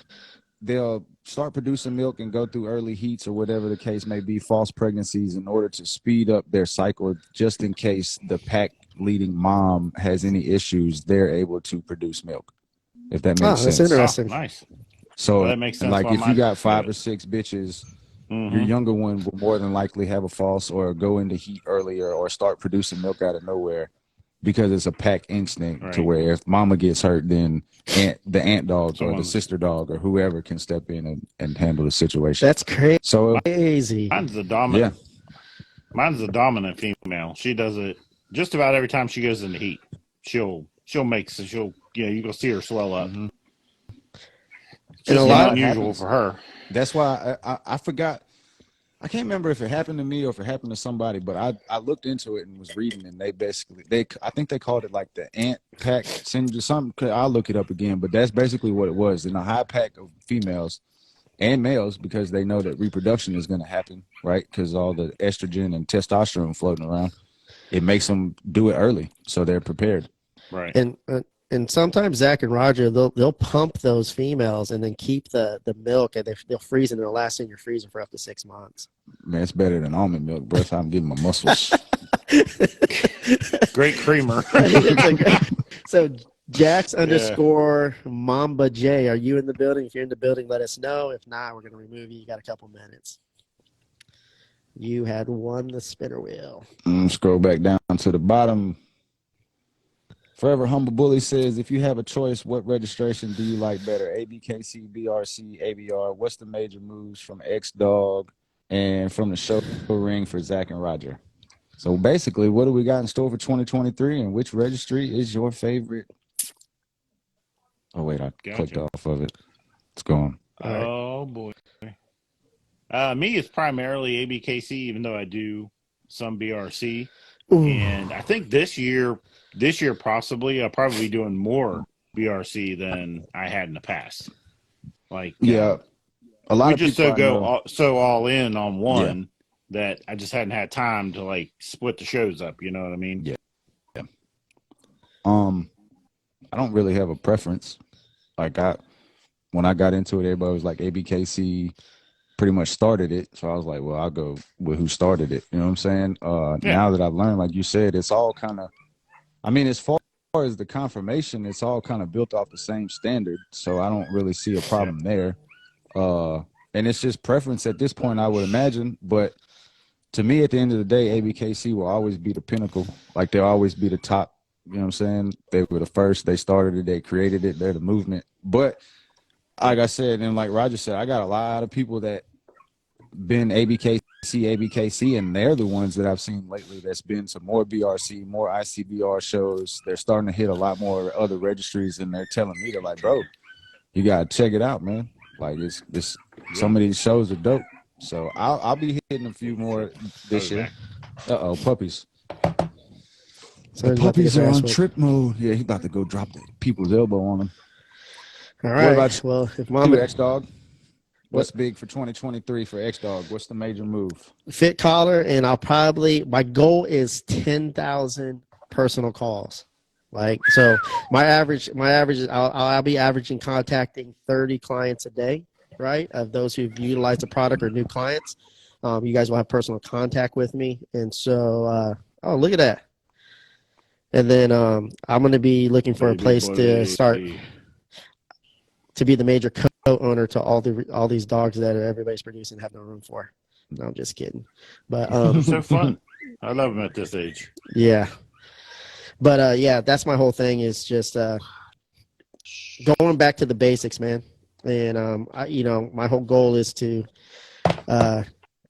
They'll start producing milk and go through early heats or whatever the case may be, false pregnancies, in order to speed up their cycle, just in case the pack leading mom has any issues, they're able to produce milk. If that makes sense. That's interesting. Nice. So that makes sense. Like if you got 5 or 6 bitches, your younger one will more than likely have a false or go into heat earlier or start producing milk out of nowhere, because it's a pack instinct to where if mama gets hurt, then the aunt dog or the sister dog or whoever can step in and handle the situation. That's crazy. So mine's the dominant. Yeah. Mine's the dominant female. She does it just about every time she goes into heat. She'll you go see her swell up. Mm-hmm. It's just not unusual for her. That's why I forgot. I can't remember if it happened to me or if it happened to somebody, but I looked into it and was reading, and I think they called it like the ant pack syndrome. Something. I'll look it up again, but that's basically what it was. In a high pack of females and males, because they know that reproduction is going to happen, right? Because all the estrogen and testosterone floating around, it makes them do it early, so they're prepared. Right. And sometimes Zach and Roger, they'll pump those females and then keep the milk, and they'll freeze it, and they'll last in your freezer for up to 6 months. Man, it's better than almond milk, bro. I'm getting my muscles. Great creamer. So Jax _ Mamba J, are you in the building? If you're in the building, let us know. If not, we're going to remove you. You got a couple minutes. You had won the spinner wheel. Scroll back down to the bottom. Forever Humble Bully says, if you have a choice, what registration do you like better? ABKC, BRC, ABR? What's the major moves from X-Dog and from the show ring for Zach and Roger? So basically, what do we got in store for 2023, and which registry is your favorite? Oh, wait, I clicked off of it. It's gone. Oh, boy. Me, it's primarily ABKC, even though I do some BRC. Ooh. And I think this year possibly I'll probably be doing more BRC than I had in the past. Like a lot of people go all in on one that I just hadn't had time to like split the shows up. You know what I mean? Yeah. I don't really have a preference. Like when I got into it, everybody was like ABKC, pretty much started it. So I was like, well, I'll go with who started it. You know what I'm saying? Now that I've learned, like you said, it's all kind of, I mean, as far as the confirmation, it's all kind of built off the same standard. So I don't really see a problem there. And it's just preference at this point, I would imagine. But to me, at the end of the day, ABKC will always be the pinnacle. Like they'll always be the top. You know what I'm saying? They were the first. They started it. They created it. They're the movement. But like I said, and like Roger said, I got a lot of people that been ABKC, and they're the ones that I've seen lately that's been to more BRC, more ICBR shows. They're starting to hit a lot more other registries, and they're telling me, they're like, bro, you got to check it out, man. Like, it's some of these shows are dope. So I'll be hitting a few more this year. Puppies. So the puppies are on trip mode. Yeah, he's about to go drop the people's elbow on them. All right. What about you? Well, if Mama X-Dog? What's big for 2023 for X-Dog? What's the major move? Fit collar, and my goal is 10,000 personal calls. Like, so my average is I'll be averaging contacting 30 clients a day, right? Of those who've utilized the product or new clients. You guys will have personal contact with me. And so, look at that. And then I'm going to be looking for a place to start to be the major co-owner to all these dogs that everybody's producing have no room for. No, I'm just kidding. But it's so fun. I love them at this age. Yeah. But that's my whole thing is just going back to the basics, man. And my whole goal is to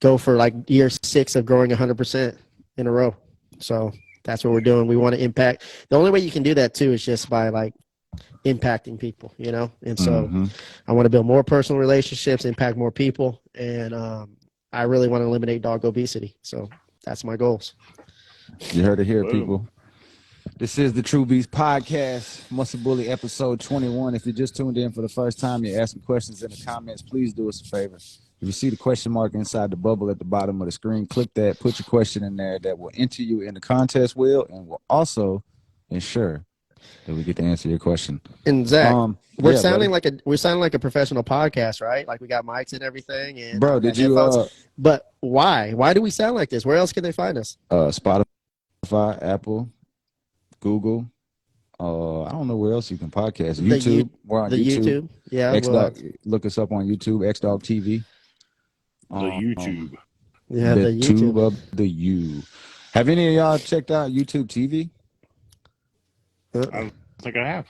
go for like year 6 of growing 100% in a row. So that's what we're doing. We want to impact. The only way you can do that too is just by like impacting people, you know? And so I want to build more personal relationships, impact more people. And I really want to eliminate dog obesity. So that's my goals. You heard it here, people. This is the True Beast Podcast, Muscle Bully episode 21. If you just tuned in for the first time, you're asking questions in the comments, please do us a favor. If you see the question mark inside the bubble at the bottom of the screen, click that, put your question in there. That will enter you in the contest wheel and will also ensure that we get to answer your question. And Zach, we're sounding like a professional podcast, right? Like we got mics and everything. And bro, did you? But why? Why do we sound like this? Where else can they find us? Spotify, Apple, Google. I don't know where else you can podcast. YouTube. We're on YouTube. Yeah. X-Dog. Look us up on YouTube. X-Dog TV. The YouTube. Yeah, the YouTube tube of the U. Have any of y'all checked out YouTube TV? I don't think I have.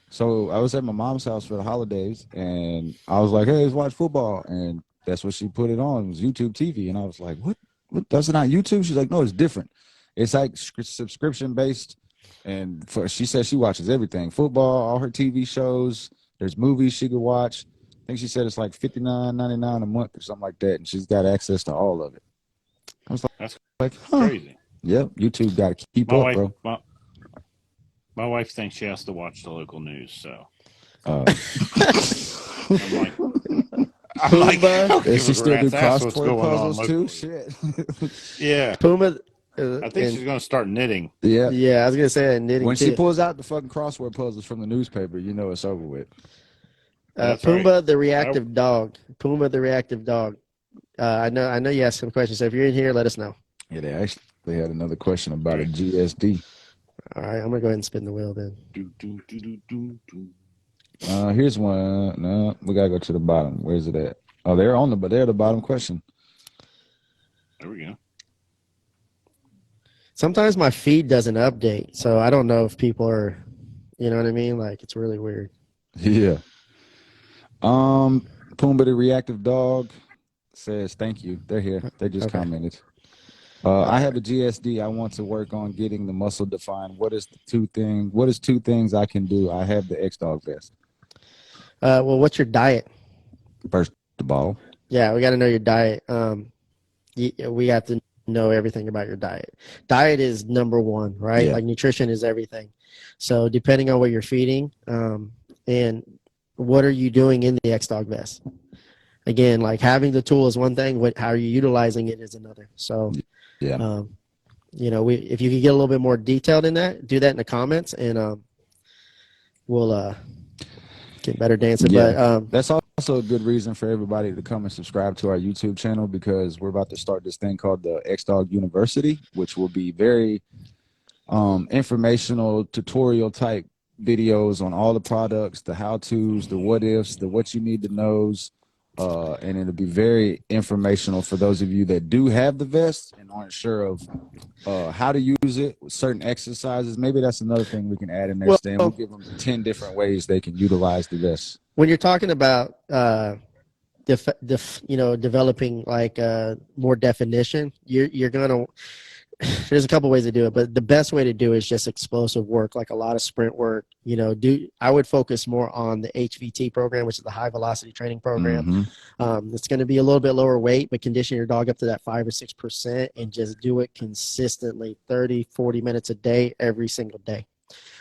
So I was at my mom's house for the holidays, and I was like, "Hey, let's watch football." And that's what she put it on. It was YouTube TV, and I was like, "What? That's not YouTube?" She's like, "No, it's different. It's like subscription based." And she said she watches everything: football, all her TV shows. There's movies she could watch. I think she said it's like $59.99 a month or something like that, and she's got access to all of it. I was like, "That's huh. crazy." Yep, YouTube got to keep up, bro. My wife thinks she has to watch the local news, so I'm like, does she still do crossword puzzles too? Shit. Yeah. Puma. I think she's going to start knitting. Yeah. Yeah, I was going to say knitting. When she pulls out the fucking crossword puzzles from the newspaper, you know it's over with. Pumbaa, right. The reactive dog. Pumbaa, the reactive dog. I know you asked some questions. So if you're in here, let us know. Yeah, they actually had another question about a GSD. All right, I'm going to go ahead and spin the wheel then. Here's one. No, we got to go to the bottom. Where's it at? Oh, they're the bottom question. There we go. Sometimes my feed doesn't update, so I don't know if people are, you know what I mean? Like, it's really weird. Yeah. Pumbaa the reactive dog says thank you. They're here. They just commented. I have a GSD. I want to work on getting the muscle defined. What is two things I can do? I have the X-Dog vest. Well, what's your diet? First of all. Yeah, we got to know your diet. We have to know everything about your diet. Diet is number one, right? Yeah. Like nutrition is everything. So depending on what you're feeding, and what are you doing in the X-Dog vest? Again, like having the tool is one thing. How are you utilizing it is another. So, yeah. If you could get a little bit more detailed in that, do that in the comments, and we'll Get better dancing. Yeah. But That's also a good reason for everybody to come and subscribe to our YouTube channel, because we're about to start this thing called the X Dog University, which will be very informational, tutorial type videos on all the products, the how-tos, the what-ifs, the what you need to knows, and it'll be very informational for those of you that do have the vest and aren't sure of how to use it with certain exercises. Maybe that's another thing we can add in there, well, Stan. We'll give them 10 different ways they can utilize the vest. when you're talking about developing like more definition, you're gonna. There's a couple ways to do it, but the best way to do it is just explosive work, like a lot of sprint work. I would focus more on the HVT program, which is the high velocity training program. It's going to be a little bit lower weight, but condition your dog up to that 5 or 6% and just do it consistently, 30, 40 minutes a day, every single day.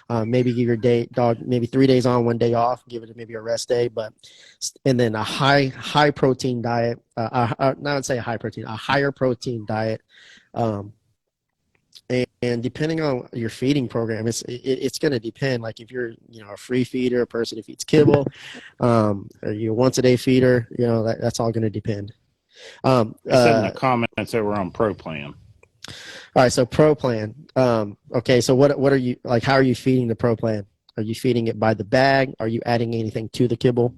Maybe give your dog maybe 3 days on, 1 day off, give it maybe a rest day, and then a high protein diet. Not would say a higher protein diet. And depending on your feeding program, it's going to depend. Like if you're a free feeder, a person who feeds kibble, or you once a day feeder, that's all going to depend. I said in the comments that we're on Pro Plan. All right, so Pro Plan. Okay, so what are you like? How are you feeding the Pro Plan? Are you feeding it by the bag? Are you adding anything to the kibble?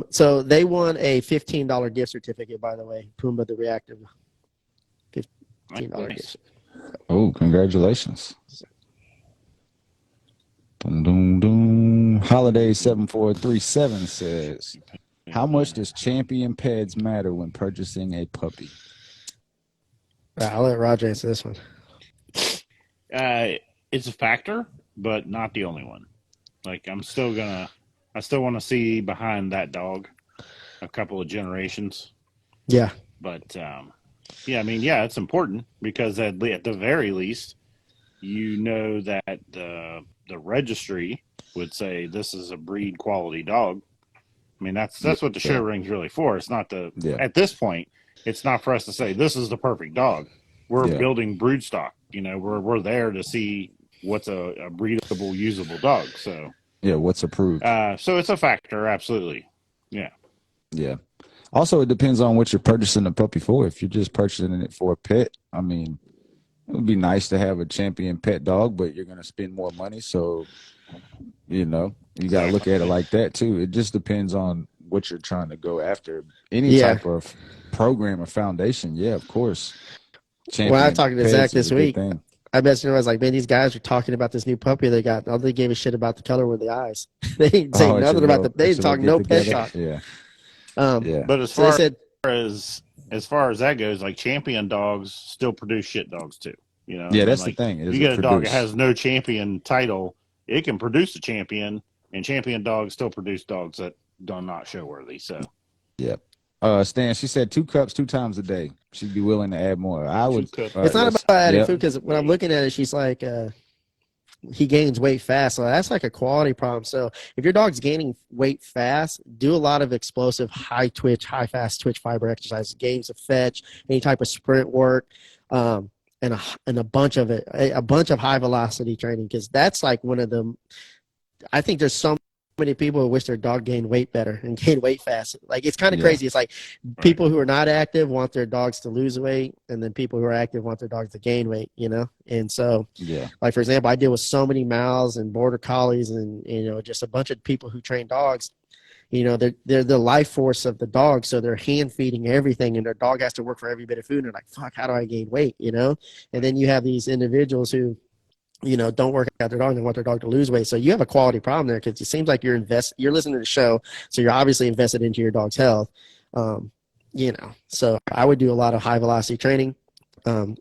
So they won a $15 gift certificate, by the way. Pumbaa the Reactive. $15 gift. Oh, congratulations. Dum, dum, dum. Holiday 7437 says, how much does champion peds matter when purchasing a puppy? I'll let Roger answer this one. It's a factor, but not the only one. Like I still want to see behind that dog a couple of generations. Yeah. But it's important because at the very least, that the registry would say this is a breed quality dog. I mean, that's what the show ring's really for. It's not at this point, it's not for us to say this is the perfect dog. We're building brood stock. We're there to see what's a breedable, usable dog. So what's approved. So it's a factor, absolutely. Yeah. Yeah. Also, it depends on what you're purchasing the puppy for. If you're just purchasing it for a pet, I mean, it would be nice to have a champion pet dog, but you're going to spend more money. So, you got to look at it like that too. It just depends on what you're trying to go after. Any type of program or foundation, of course. When I was talking to Zach this week, I bet I was like, man, these guys are talking about this new puppy they got. All they gave a shit about the color of the eyes. They didn't say nothing about they didn't talk no pet talk. Yeah. But as far as that goes, like champion dogs still produce shit dogs too. That's the thing. You get a dog that has no champion title, it can produce a champion, and champion dogs still produce dogs that do not show worthy. So, Stan, she said 2 cups 2 times a day. She'd be willing to add more. I would. It's not about adding food because when I'm looking at it, she's like, he gains weight fast. So that's like a quality problem. So if your dog's gaining weight fast, do a lot of explosive, high fast twitch fiber exercises, games of fetch, any type of sprint work, and a bunch of high velocity training, because that's like one of them. I think there's so many people who wish their dog gained weight better and gained weight fast. Like it's kind of crazy. It's like people who are not active want their dogs to lose weight, and then people who are active want their dogs to gain weight, And so, like for example, I deal with so many Mals and border collies and just a bunch of people who train dogs. They're the life force of the dog, so they're hand feeding everything, and their dog has to work for every bit of food. And they're like, "Fuck, how do I gain weight?" And then you have these individuals who don't work out their dog and want their dog to lose weight. So you have a quality problem there, because it seems like you're listening to the show, so you're obviously invested into your dog's health. So I would do a lot of high velocity training.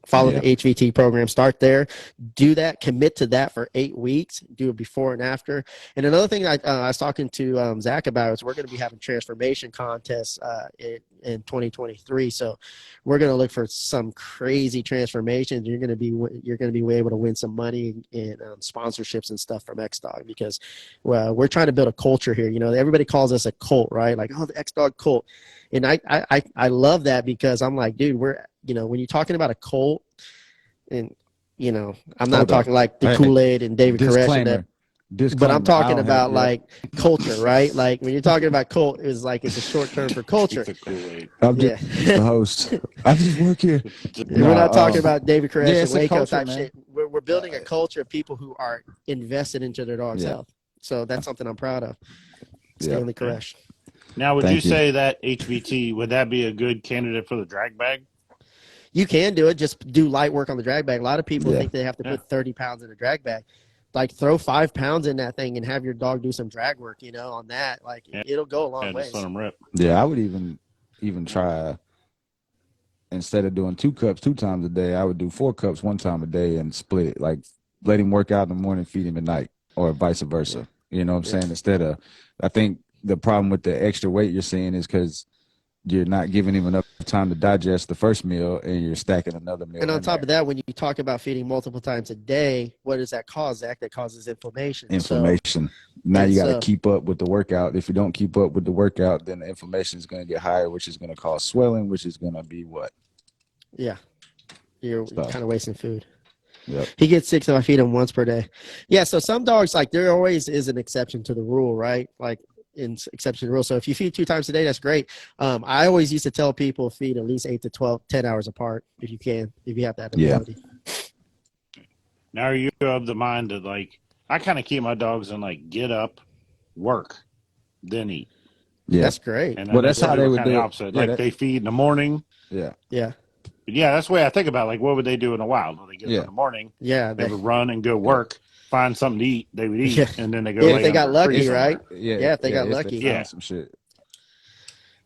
Follow the HVT program, start there, do that, commit to that for 8 weeks, do it before and after. And another thing I was talking to Zach about is we're going to be having transformation contests in 2023. So we're going to look for some crazy transformations. You're going to be able to win some money and sponsorships and stuff from X-Dog, because we're trying to build a culture here. Everybody calls us a cult, right? Like, oh, the X-Dog cult. And I love that, because I'm like, dude, when you're talking about a cult, and I'm not talking like the Kool-Aid and David Koresh. But I'm Disclaimer, I talking don't have- about yeah. like culture, right? Like when you're talking about cult, it's like it's a short term for culture. It's a Kool-Aid. I'm Yeah. just the host. I just work here. We're not talking um, about David Koresh yeah, and it's a Waco culture, type man. shit. We're building a culture of people who are invested into their dog's Yeah. health. So that's something I'm proud of. Yeah. Stanley Koresh. Now, would Thank you you. say that HVT, would that be a good candidate for the drag bag? You can do it. Just do light work on the drag bag. A lot of people Yeah. think they have to put 30 pounds in a drag bag. Like throw 5 pounds in that thing and have your dog do some drag work, on that. Like it'll go a long Yeah, ways. just let them rip. Yeah, I would even try, instead of doing 2 cups 2 times a day, I would do 4 cups 1 time a day and split it. Like let him work out in the morning, feed him at night, or vice versa. You know what I'm saying? Instead of, I think the problem with the extra weight you're seeing is because you're not giving him enough time to digest the first meal, and you're stacking another meal. And on in top there. of that, when you talk about feeding multiple times a day, what does that cause, Zach? That causes inflammation. Inflammation. Now and you got to so- keep up with the workout. If you don't keep up with the workout, then the inflammation is going to get higher, which is going to cause swelling, which is going to be what? Yeah. You're Stuff. kind of wasting food. Yep. He gets 6 if I feed him once per day. Yeah, so some dogs, like there always is an exception to the rule, right? Like exception to the rule. So if you feed 2 times a day, that's great. I always used to tell people feed at least 8 to 12, 10 hours apart if you can, if you have that ability. Now, are you of the mind that, like, I kind of keep my dogs in, like, get up, work, then eat. Yeah. That's great. And Well, that's how they would kind of do the it. opposite. Yeah, Like, that- they feed in the morning. Yeah. Yeah. But yeah, that's the way I think about it. Like, what would they do in the wild? Well, they get up Yeah. in the morning, Yeah. they would run and go work, find something to eat, they would eat, Yeah. and then they go If lay they got under a tree lucky, somewhere. right? Yeah. Yeah, if they got if lucky. They found Yeah. some shit.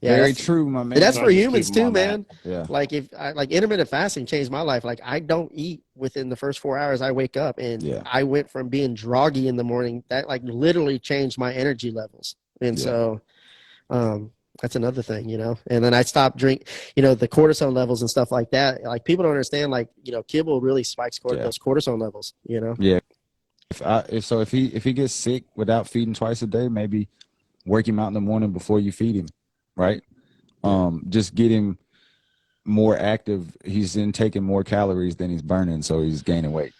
Yeah, Very that's- true, my man. And that's So for I just humans keep 'em too, on that. man. Yeah. Like like intermittent fasting changed my life. Like I don't eat within the first 4 hours I wake up, and Yeah. I went from being groggy in the morning. That like literally changed my energy levels. And Yeah. so, that's another thing, And then I stopped drink, the cortisone levels and stuff like that. Like people don't understand, like kibble really spikes Yeah. those cortisone levels. Yeah. If he gets sick without feeding twice a day, maybe work him out in the morning before you feed him, right? Just get him more active. He's taking more calories than he's burning, so he's gaining weight.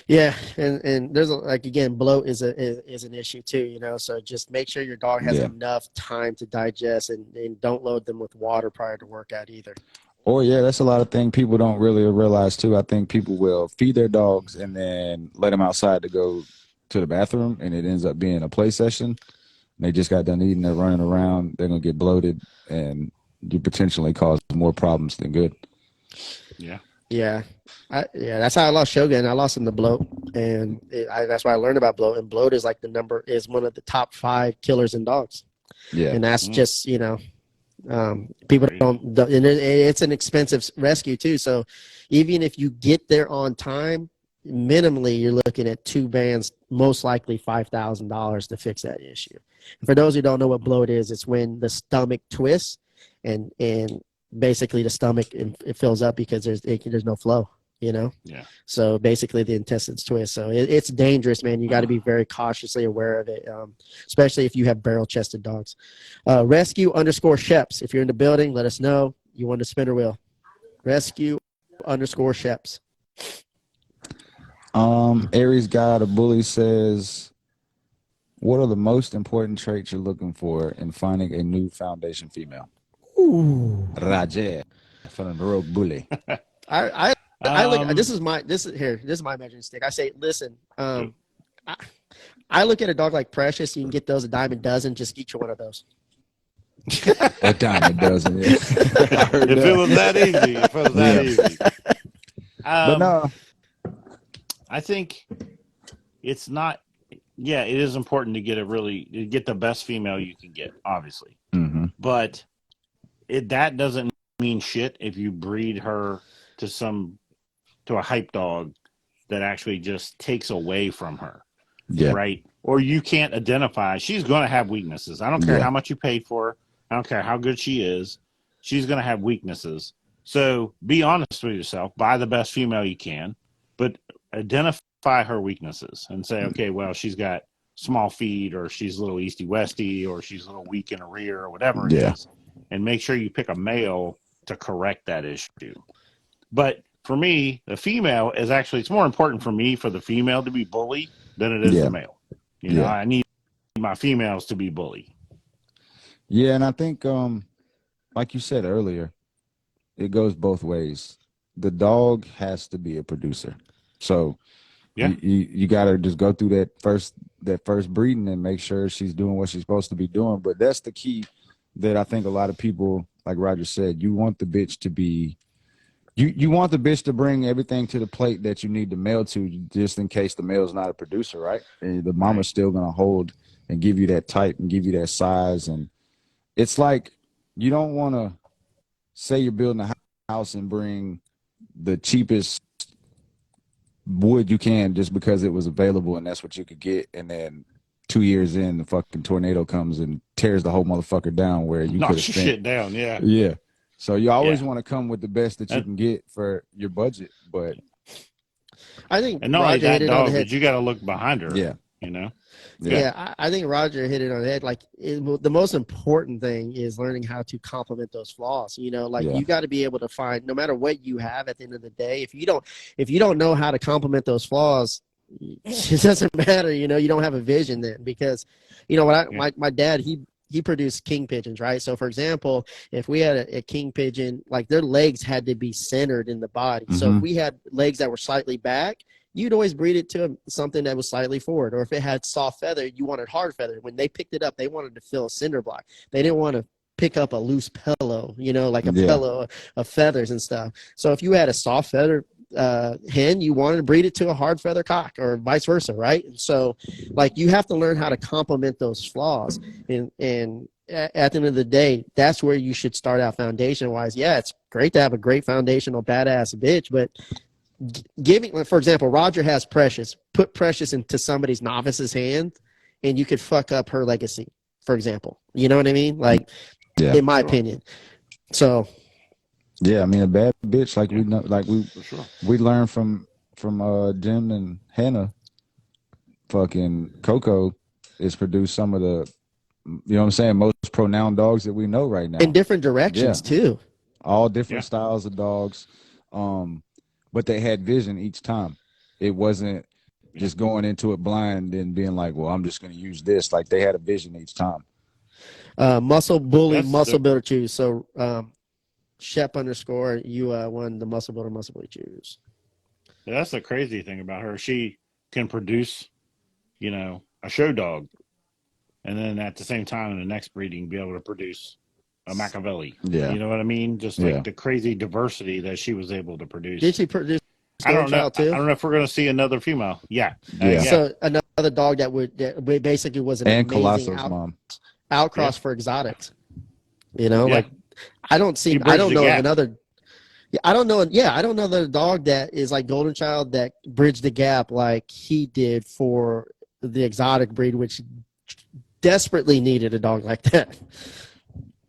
Yeah, and there's again, bloat is an issue too, So just make sure your dog has enough time to digest, and don't load them with water prior to workout either. Or that's a lot of things people don't really realize too. I think people will feed their dogs and then let them outside to go to the bathroom, and it ends up being a play session. They just got done eating, they're running around, they're gonna get bloated, and you potentially cause more problems than good. Yeah. Yeah, that's how I lost Shogun. I lost him to bloat, and that's why I learned about bloat. And bloat is is one of the top 5 killers in dogs. Yeah, and that's just people don't, and it's an expensive rescue too. So even if you get there on time, minimally you're looking at 2 bands, most likely $5,000 to fix that issue. And for those who don't know what bloat is, it's when the stomach twists and basically the stomach it fills up because there's no flow, Yeah. So basically the intestines twist. So it's dangerous, man. You got to be very cautiously aware of it, especially if you have barrel-chested dogs. Rescue_Sheps. If you're in the building, let us know. You want a spinner wheel. Rescue_Sheps. Aries God, a bully, says, what are the most important traits you're looking for in finding a new foundation female? Ooh. Raja from the Rogue Bully. I look. This is my measuring stick. I say, listen. I look at a dog like Precious. You can get those a dime a dozen. Just get you one of those. A dime a dozen. Yeah. If it was that easy. But no. I think it's not. Yeah, it is important to get the best female you can get, obviously. Mm-hmm. But that doesn't mean shit if you breed her to a hype dog that actually just takes away from her. Yeah. Right? Or you can't identify. She's going to have weaknesses. I don't care how much you paid for her. I don't care how good she is. She's going to have weaknesses. So be honest with yourself. Buy the best female you can, but identify her weaknesses and say, okay, well, she's got small feet, or she's a little easty-westy, or she's a little weak in the rear, or whatever it is. And make sure you pick a male to correct that issue. But for me, the female is actually, it's more important for me for the female to be bullied than it is the male. You know, I need my females to be bully. Yeah, and I think, like you said earlier, it goes both ways. The dog has to be a producer, so you got to just go through that first breeding and make sure she's doing what she's supposed to be doing. But that's the key that I think a lot of people, like Roger said, you want the bitch to be. You want the bitch to bring everything to the plate that you need the male to, just in case the male's not a producer, right? And the mama's still gonna hold and give you that type and give you that size. And it's like you don't want to say you're building a house and bring the cheapest wood you can just because it was available and that's what you could get, and then 2 years in, the fucking tornado comes and tears the whole motherfucker down where you could have spent shit down. Yeah. So you always want to come with the best that you can get for your budget, but I think and not Roger like that hit it on dog, the head. but you got to look behind her. Yeah. You know. I think Roger hit it on the head. Like the most important thing is learning how to complement those flaws. You know, like you got to be able to find, no matter what you have at the end of the day, if you don't know how to complement those flaws, it doesn't matter. You know, you don't have a vision then, because, you know, my dad, he produced king pigeons, right? So, for example, if we had a king pigeon, like their legs had to be centered in the body. Mm-hmm. So if we had legs that were slightly back, you'd always breed it to something that was slightly forward. Or if it had soft feather, you wanted hard feather. When they picked it up, they wanted to fill a cinder block. They didn't want to pick up a loose pillow, you know, like a pillow of feathers and stuff. So if you had a soft feather hen, you wanted to breed it to a hard feather cock, or vice versa, right? And so, like, you have to learn how to complement those flaws. And at the end of the day, that's where you should start out foundation-wise. Yeah, it's great to have a great foundational badass bitch, but giving, for example, Roger has Precious. Put Precious into somebody's novice's hand, and you could fuck up her legacy, for example. You know what I mean? Like, in my opinion. So, yeah, I mean, a bad bitch, like we know, like we learned from Jim and Hannah. Fucking Coco is produced some of the, you know what I'm saying, most pronounced dogs that we know right now. In different directions too. All different styles of dogs. But they had vision each time. It wasn't just going into it blind and being like, well, I'm just going to use this. Like, they had a vision each time. Muscle Bully, Muscle Builder Choose. So, Shep _ you won the Muscle Builder, Muscle Bully Choose. Yeah, that's the crazy thing about her. She can produce, you know, a show dog, and then at the same time in the next breeding be able to produce a Machiavelli. Yeah. You know what I mean? Just like the crazy diversity that she was able to produce. Did she produce I don't know. Too? I don't know if we're going to see another female. Yeah. So another dog that basically was an amazing outcross for exotics. You know, like I don't know another dog that is like Golden Child that bridged the gap like he did for the exotic breed, which desperately needed a dog like that.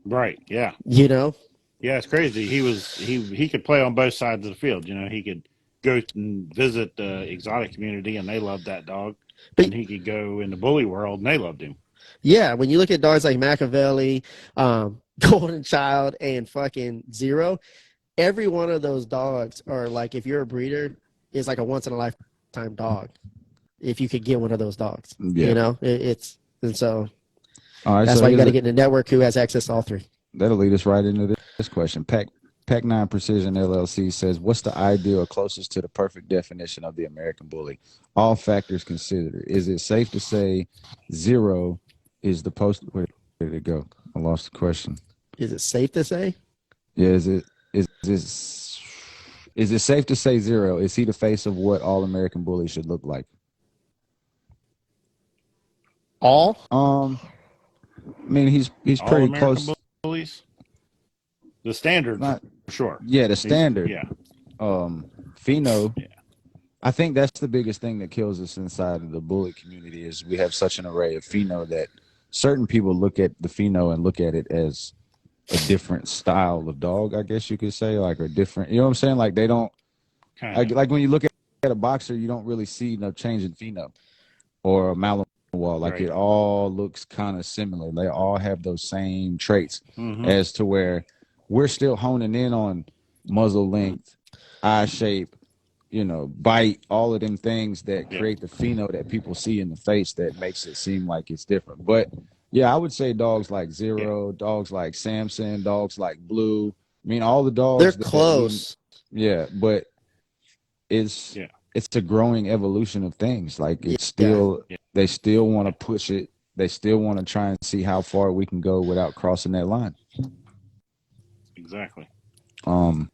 Right. Yeah. You know? Yeah, it's crazy. He could play on both sides of the field. You know, he could go and visit the exotic community and they loved that dog. And he could go in the bully world and they loved him. Yeah, when you look at dogs like Machiavelli, Golden Child, and fucking Zero, every one of those dogs are like, if you're a breeder, is like a once in a lifetime dog. If you could get one of those dogs, you know, and so. All right, that's why you got to get in a network who has access to all three. That'll lead us right into this question. Pac9 Precision LLC says, what's the ideal or closest to the perfect definition of the American bully? All factors considered. Is it safe to say Zero is the post? Where did it go? I lost the question. Is it safe to say? Yeah, is it safe to say Zero? Is he the face of what all American bullies should look like? All? I mean, he's pretty close. Bullies? The standard, sure. Yeah, the standard. Pheno. Yeah. I think that's the biggest thing that kills us inside of the bully community is we have such an array of pheno that certain people look at the pheno and look at it as a different style of dog, I guess you could say, like a different, you know what I'm saying? Like they don't, like when you look at a boxer, you don't really see no change in pheno or a Malinois. Like it all looks kind of similar. They all have those same traits as to where we're still honing in on muzzle length, eye shape, bite, all of them things that create the pheno that people see in the face that makes it seem like it's different. But yeah, I would say dogs like Zero, dogs like Samson, dogs like Blue. I mean, all the dogs They're close. but it's a growing evolution of things. Like it's still they still want to push it. They still want to try and see how far we can go without crossing that line. Exactly. And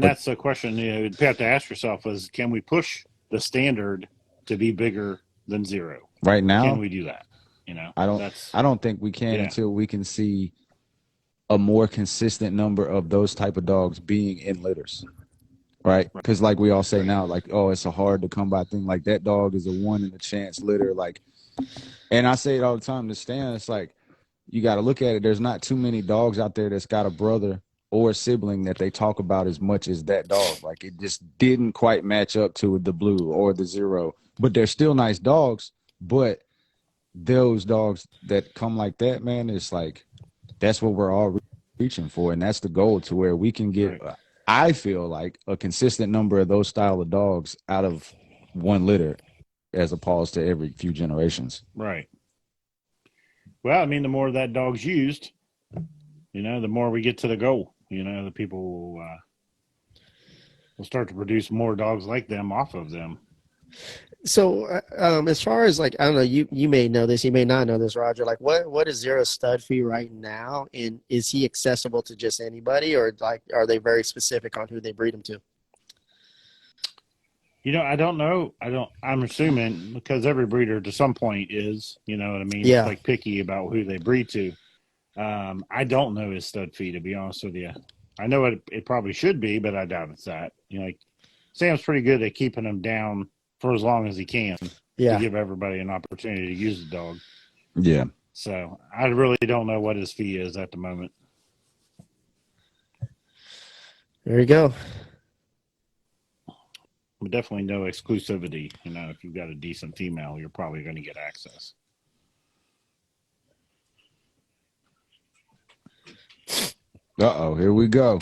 that's the question you have to ask yourself: is can we push the standard to be bigger than Zero? Right now, can we do that? I don't think we can until we can see a more consistent number of those type of dogs being in litters. Right, because like we all say now, like, oh, it's a hard to come by thing. Like that dog is a 1 in a chance litter. Like, and I say it all the time to Stan. It's like you got to look at it. There's not too many dogs out there that's got a brother or a sibling that they talk about as much as that dog. Like it just didn't quite match up to the Blue or the Zero, but they're still nice dogs. But those dogs that come like that, man, it's like that's what we're all reaching for, and that's the goal to where we can get. I feel like a consistent number of those style of dogs out of one litter as opposed to every few generations. Right. Well, I mean, the more that dog's used, the more we get to the goal. The people will start to produce more dogs like them off of them. So as far as like, I don't know, you may know this, you may not know this, Roger, like what is Zero's stud fee right now? And is he accessible to just anybody, or like, are they very specific on who they breed him to? I don't know. I'm assuming because every breeder to some point is, you know what I mean? Yeah. It's like picky about who they breed to. I don't know his stud fee, to be honest with you. I know it probably should be, but I doubt it's that. Like Sam's pretty good at keeping him down for as long as he can to give everybody an opportunity to use the dog. Yeah. So I really don't know what his fee is at the moment. There you go. But definitely no exclusivity. If you've got a decent female, you're probably going to get access. Here we go.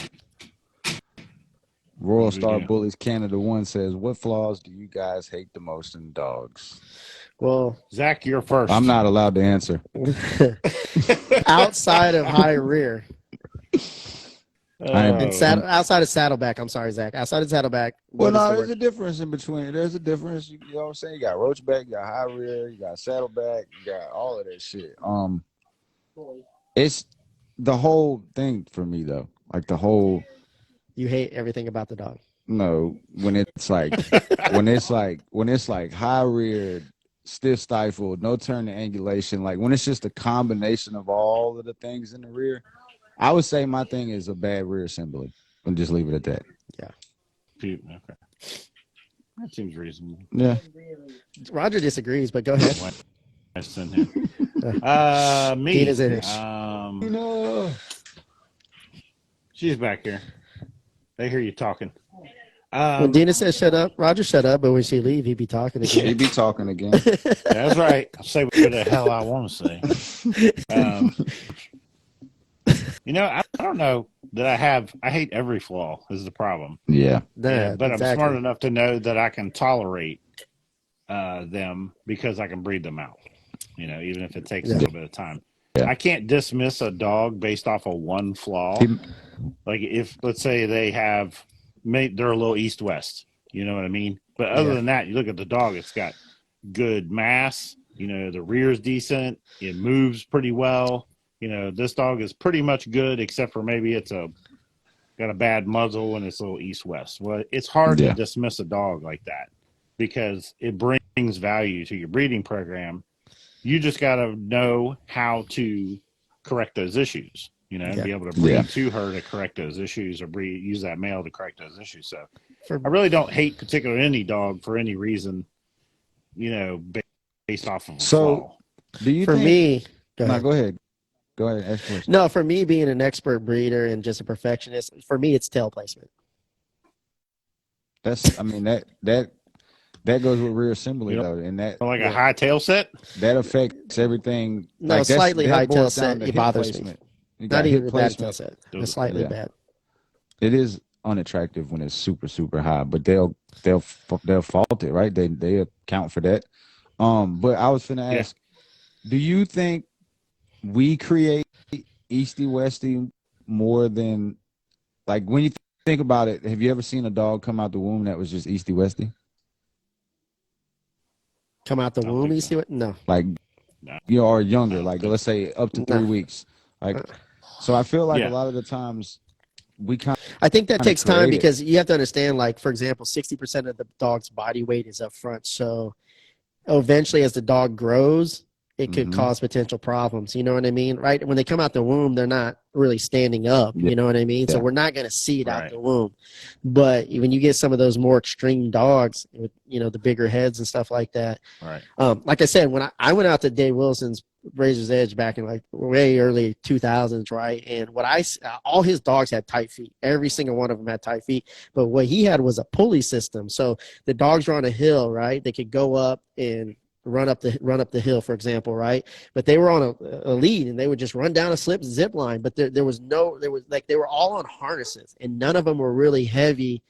Royal Star Bullies Canada 1 says, what flaws do you guys hate the most in dogs? Well, Zach, you're first. I'm not allowed to answer. Outside of high rear. Outside of saddleback. I'm sorry, Zach. Outside of saddleback. Well, no, there's a difference in between. There's a difference. You know what I'm saying? You got roachback, you got high rear, you got saddleback, you got all of that shit. It's the whole thing for me though. Like the whole. You hate everything about the dog. No, when it's like when it's like high reared, stiff stifled, no turn to angulation, like when it's just a combination of all of the things in the rear, I would say my thing is a bad rear assembly. And just leave it at that. Yeah. Okay. That seems reasonable. Yeah. Roger disagrees, but go ahead. Me. Dina's in it. No. She's back here. They hear you talking. When Dina says shut up, Roger shut up, but when she leave, he'd be talking again. He'd be talking again. That's right. I'll say what the hell I want to say. I don't know that I hate every flaw is the problem. Yeah. But exactly. I'm smart enough to know that I can tolerate them because I can breed them out, even if it takes a little bit of time. Yeah. I can't dismiss a dog based off of one flaw. Like if, let's say they're a little east-west, you know what I mean? But other than that, you look at the dog, it's got good mass, the rear's decent, it moves pretty well. This dog is pretty much good, except for maybe it's got a bad muzzle and it's a little east-west. Well, it's hard to dismiss a dog like that because it brings value to your breeding program. You just got to know how to correct those issues, and be able to breed to her to correct those issues or use that male to correct those issues. So I really don't hate particularly any dog for any reason, based off of a flaw. Do you for think, me, go ahead. Go ahead. Ask question. No, for me being an expert breeder and just a perfectionist, for me it's tail placement. That goes with rear assembly though, and that like a high tail set that affects everything. No, like slightly high tail set. It bothers me. You Not even a bad placement. tail set. It's slightly bad. It is. unattractive when it's super super high, but they'll fault it, right? They account for that. But I was finna Yeah. ask, do you think we create Easty Westy more than like when you think about it? Have you ever seen a dog come out the womb that was just Easty Westy? Come out the I don't womb, think you so. see what? No, Like No, or I younger, don't like think let's so. say up to no. 3 weeks. Like, so I feel like a Yeah. lot of the times we kind I think that of takes time create it. because you have to understand, like, for example, 60% of the dog's body weight is up front. So eventually, as the dog grows, it could Mhm. cause potential problems. You know what I mean? Right? When they come out the womb, they're not really standing up. Yeah. You know what I mean? So Yeah. we're not going to see it out Right. the womb. But when you get some of those more extreme dogs with, the bigger heads and stuff like that, Right. like I said, when I went out to Dave Wilson's Razor's Edge back in like way early 2000s, right? And all his dogs had tight feet. Every single one of them had tight feet. But what he had was a pulley system. So the dogs were on a hill, right? They could go up and run up the hill, for example, right? But they were on a lead and they would just run down a zip line. But they were all on harnesses and none of them were really heavy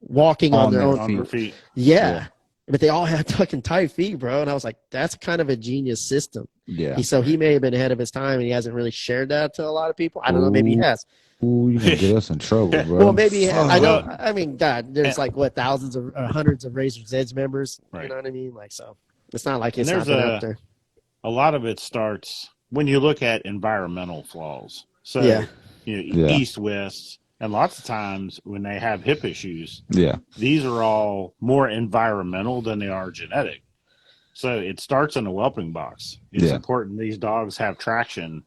walking on On their their own. On their feet. feet. Yeah. But they all had fucking tight feet, bro. And I was like, that's kind of a genius system. Yeah. So he may have been ahead of his time and he hasn't really shared that to a lot of people. I don't know. Maybe he has. Ooh, you're gonna get us in trouble, bro. Well, maybe he has. I know. Well, I mean, God, there's like what thousands of or hundreds of Razor's Edge members. You Right. know what I mean? Like, so it's not like And it's not there's been up there. a lot of it starts when you look at environmental flaws. So, Yeah. Yeah. east, west, and lots of times when they have hip issues, Yeah. these are all more environmental than they are genetic. So it starts in the whelping box. It's Yeah. important these dogs have traction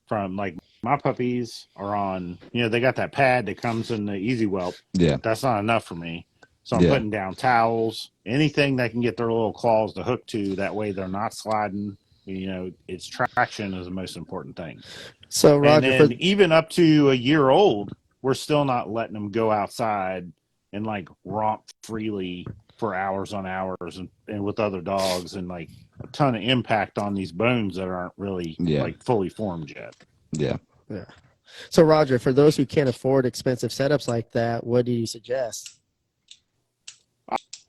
from, like, my puppies are on, they got that pad that comes in the easy whelp. Yeah. That's not enough for me. So I'm Yeah. putting down towels, anything that can get their little claws to hook to. That way they're not sliding. It's traction is the most important thing. So And Roger, then even up to a year old, we're still not letting them go outside and like romp freely for hours on hours and with other dogs and like a ton of impact on these bones that aren't really Yeah. like fully formed yet. Yeah. so Roger, for those who can't afford expensive setups like that, what do you suggest?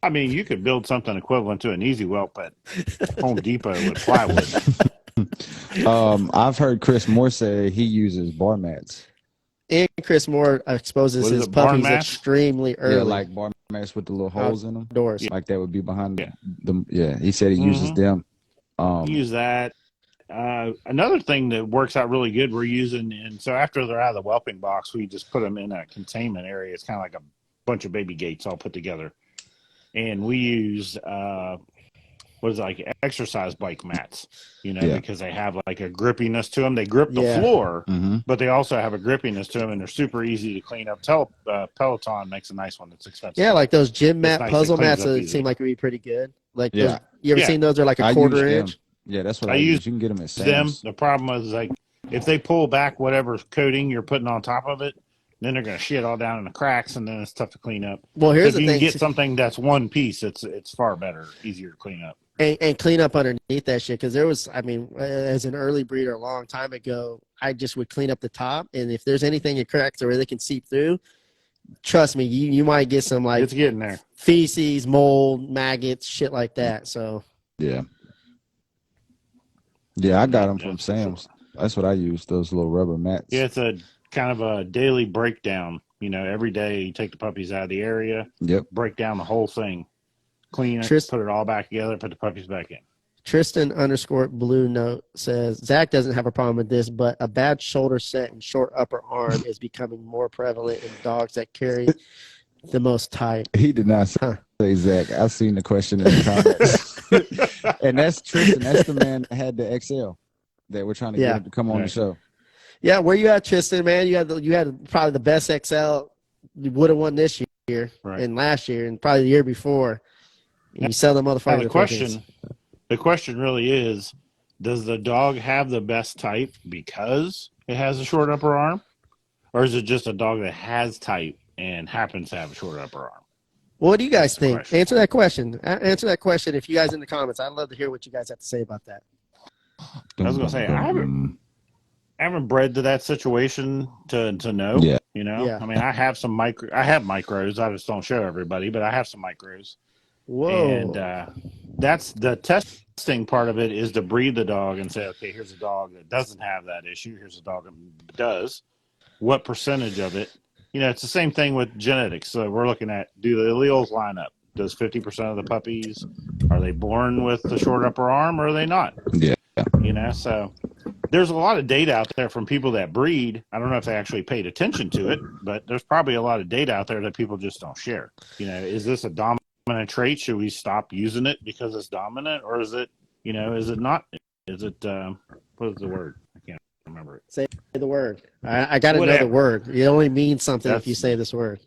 I mean, you could build something equivalent to an easy whelp at Home Depot with plywood. I've heard Chris Moore say he uses bar mats. And Chris Moore exposes What is his it, barn puppies mats? extremely early. Yeah, like bar mats with the little holes in them. Outdoors. Like that would be behind Yeah. them. Yeah, he said he uses Mhm. them. Use that. Another thing that works out really good, we're using, and so after they're out of the whelping box, we just put them in a containment area. It's kind of like a bunch of baby gates all put together. And we use like exercise bike mats, Yeah. because they have like a grippiness to them. They grip the Yeah. floor, Mm-hmm. but they also have a grippiness to them, and they're super easy to clean up. Peloton makes a nice one that's expensive. Yeah, like those gym mat nice. It puzzle cleans mats up that easy. seem like it would be pretty good. Like Yeah. those, you ever Yeah. seen those? They're like a I quarter use them. inch. Yeah, that's what I I use. use You can get them at them. Sam's. The problem is, like, if they pull back whatever coating you're putting on top of it, then they're going to shit all down in the cracks, and then it's tough to clean up. Well, here's If the you can thing, get something that's one piece, it's far better, easier to clean up. and clean up underneath that shit. Because there was, I mean, as an early breeder a long time ago, I just would clean up the top, and if there's anything that cracks or they can seep through, trust me, you might get some like It's getting there. feces, mold, maggots, shit like that. So Yeah. Yeah, I got them Yeah, from for Sam's. sure. That's what I use. Those little rubber mats. Yeah, it's a kind of a daily breakdown. Every day you take the puppies out of the area, Yep. break down the whole thing, clean it, put it all back together, put the puppies back in. Tristan_Blue Note says Zach doesn't have a problem with this, but a bad shoulder set and short upper arm is becoming more prevalent in dogs that carry the most type. He did not say Zach. I've seen the question in the comments. And that's Tristan. That's the man that had the XL that we're trying to get him to come on the show. Yeah, where you at, Tristan, man? You had probably the best XL you would have won this year and last year and probably the year before. And you sell the motherfucker. Now the question really is, does the dog have the best type because it has a short upper arm? Or is it just a dog that has type and happens to have a short upper arm? What do you guys think? Question. Answer that question. Answer that question if you guys in the comments. I'd love to hear what you guys have to say about that. I was going to say, I haven't bred to that situation to know. Yeah. You know, Yeah. I mean, I have micros. I just don't show everybody, but I have some micros. Whoa. And that's the testing part of it, is to breed the dog and say, okay, here's a dog that doesn't have that issue. Here's a dog that does. What percentage of it? It's the same thing with genetics. So we're looking at, do the alleles line up? Does 50% of the puppies, are they born with the short upper arm, or are they not? Yeah. So there's a lot of data out there from people that breed. I don't know if they actually paid attention to it, but there's probably a lot of data out there that people just don't share. Is this a dominant trait? Should we stop using it because it's dominant, or is it not? Is it what is the word? I can't remember it. Say the word. I got to know the word. It only means something if you say this word.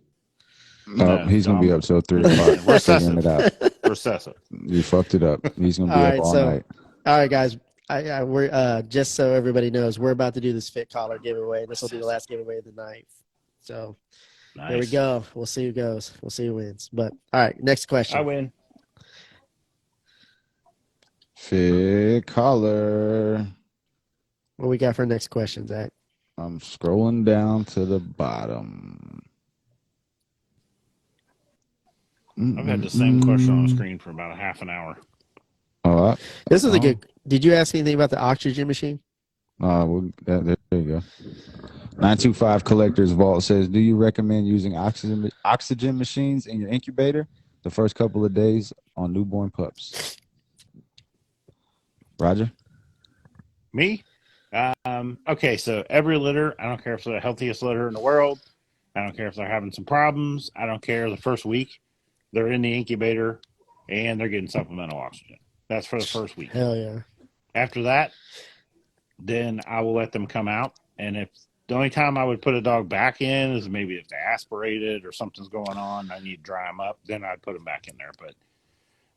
No, he's going to be up till 3 o'clock figuring it out. Recessive. You fucked it up. He's going to be up all night. All right, guys. We're just so everybody knows, we're about to do this fit collar giveaway. This will be the last giveaway of the night. So nice. Here we go. We'll see who goes. We'll see who wins. But all right, next question. I win. Fit collar. What we got for next question, Zach? I'm scrolling down to the bottom. I've had the same question on the screen for about a half an hour. This is a good. Did you ask anything about the oxygen machine? Well, there you go. 925 Collectors Vault says, do you recommend using oxygen machines in your incubator the first couple of days on newborn pups? Roger? Me? Okay, so every litter, I don't care if it's the healthiest litter in the world. I don't care if they're having some problems. I don't care. The first week, they're in the incubator, and they're getting supplemental oxygen. That's for the first week. Hell yeah. After that, then I will let them come out. And if the only time I would put a dog back in is maybe if they aspirated or something's going on, I need to dry them up, then I'd put them back in there. But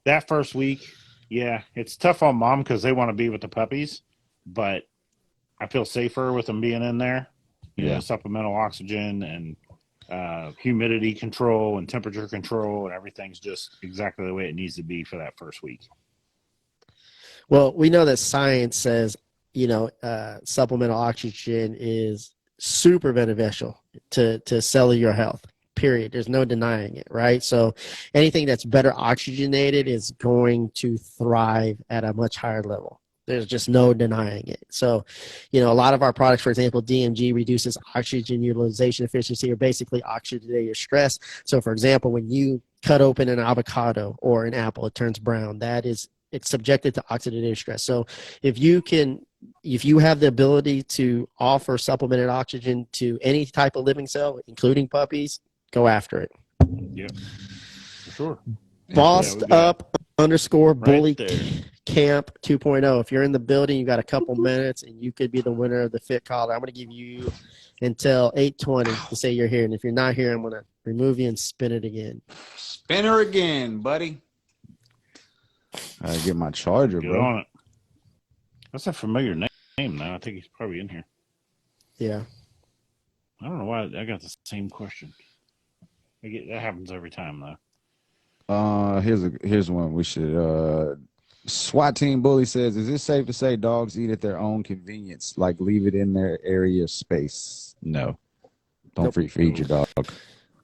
that first week, yeah, it's tough on mom because they want to be with the puppies, but I feel safer with them being in there. Supplemental oxygen and humidity control and temperature control, and everything's just exactly the way it needs to be for that first week. Well, we know that science says, supplemental oxygen is super beneficial to cellular health, period. There's no denying it, right? So anything that's better oxygenated is going to thrive at a much higher level. There's just no denying it. So, a lot of our products, for example, DMG reduces oxygen utilization efficiency, or basically oxidative stress. So, for example, when you cut open an avocado or an apple, it turns brown. It's subjected to oxidative stress. So if you have the ability to offer supplemented oxygen to any type of living cell, including puppies, go after it. Yeah, for sure. Bossed up _ bully right camp 2.0. If you're in the building, you got a couple minutes and you could be the winner of the fit collar. I'm going to give you until 8:20 to say you're here. And if you're not here, I'm going to remove you and spin it again. Spin her again, buddy. I gotta get my charger, Get bro. on it. That's a familiar name, though. I think he's probably in here. Yeah. I don't know why I got the same question. That happens every time, though. Here's one we should. SWAT Team Bully says, is it safe to say dogs eat at their own convenience, like leave it in their area of space? No. Don't free feed your dog.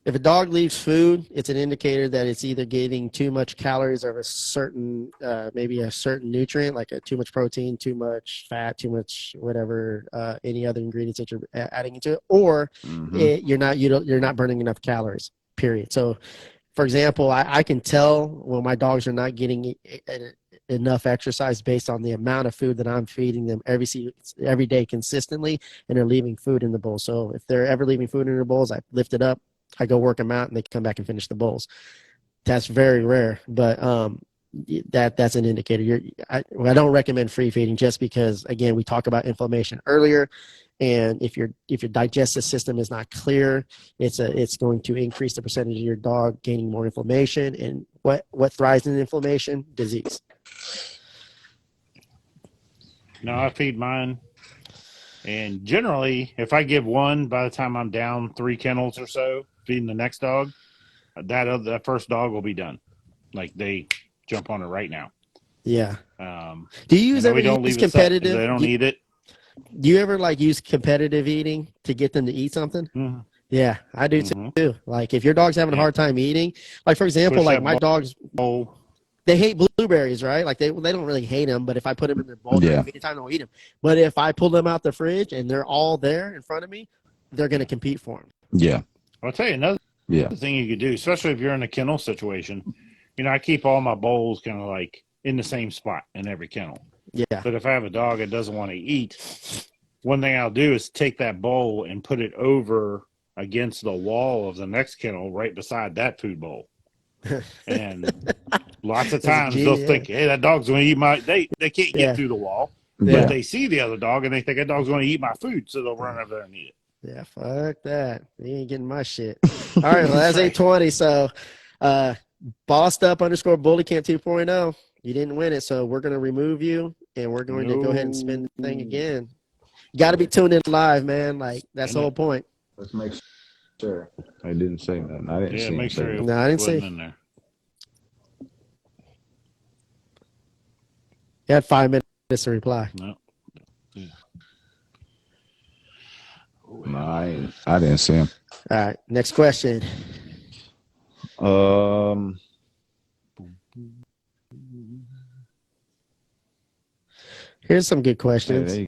If a dog leaves food, it's an indicator that it's either getting too much calories of a certain, maybe a certain nutrient, like too much protein, too much fat, too much whatever, any other ingredients that you're adding into it, or you're not burning enough calories. Period. So, for example, I can tell when my dogs are not getting enough exercise based on the amount of food that I'm feeding them every day consistently, and they're leaving food in the bowl. So if they're ever leaving food in their bowls, I lift it up. I go work them out, and they come back and finish the bowls. That's very rare, but that's an indicator. I don't recommend free feeding just because, again, we talked about inflammation earlier, and if your digestive system is not clear, it's going to increase the percentage of your dog gaining more inflammation. And what thrives in inflammation? Disease. No, I feed mine. And generally, if I give one, by the time I'm down 3 kennels or so, feeding the next dog, that first dog will be done. Like, they jump on it right now. Yeah. Do you ever use competitive? They don't eat it. Do you ever use competitive eating to get them to eat something? Mm-hmm. Yeah, I do too. Like if your dog's having a hard time eating, like for example, Push like that my dogs, bowl. they hate blueberries, right? Like they don't really hate them, but if I put them in their bowl, anytime they'll eat them. But if I pull them out the fridge and they're all there in front of me, they're going to compete for them. Yeah. I'll tell you another thing you could do, especially if you're in a kennel situation. You know, I keep all my bowls kind of like in the same spot in every kennel. Yeah. But if I have a dog that doesn't want to eat, one thing I'll do is take that bowl and put it over against the wall of the next kennel right beside that food bowl. And lots of times they'll think, hey, that dog's going to eat my – they can't get through the wall. But they see the other dog and they think that dog's going to eat my food, so they'll run over there and eat it. Yeah, fuck that. He ain't getting my shit. All right, well, that's 820. So bossed up _ bully camp 2.0. You didn't win it, so we're going to remove you, and we're going to go ahead and spin the thing again. You got to be tuned in live, man. Like, that's the whole point. Let's make sure. I didn't say nothing. I didn't see make sure no, I didn't see. In there. You had 5 minutes to reply. No. Yeah. No, I didn't see him. All right, next question. Here's some good questions. There you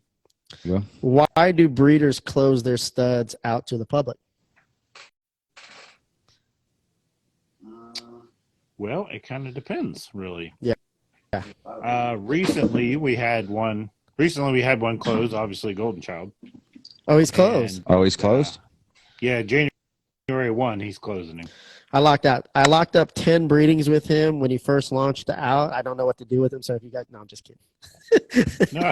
go. Why do breeders close their studs out to the public? Well, it kind of depends, really. Yeah. Recently we had one closed, obviously Golden Child. Oh, he's closed. He's closed? Yeah, January 1, he's closing him. I locked up 10 breedings with him when he first launched out. I don't know what to do with him, so if you guys – no, I'm just kidding. No.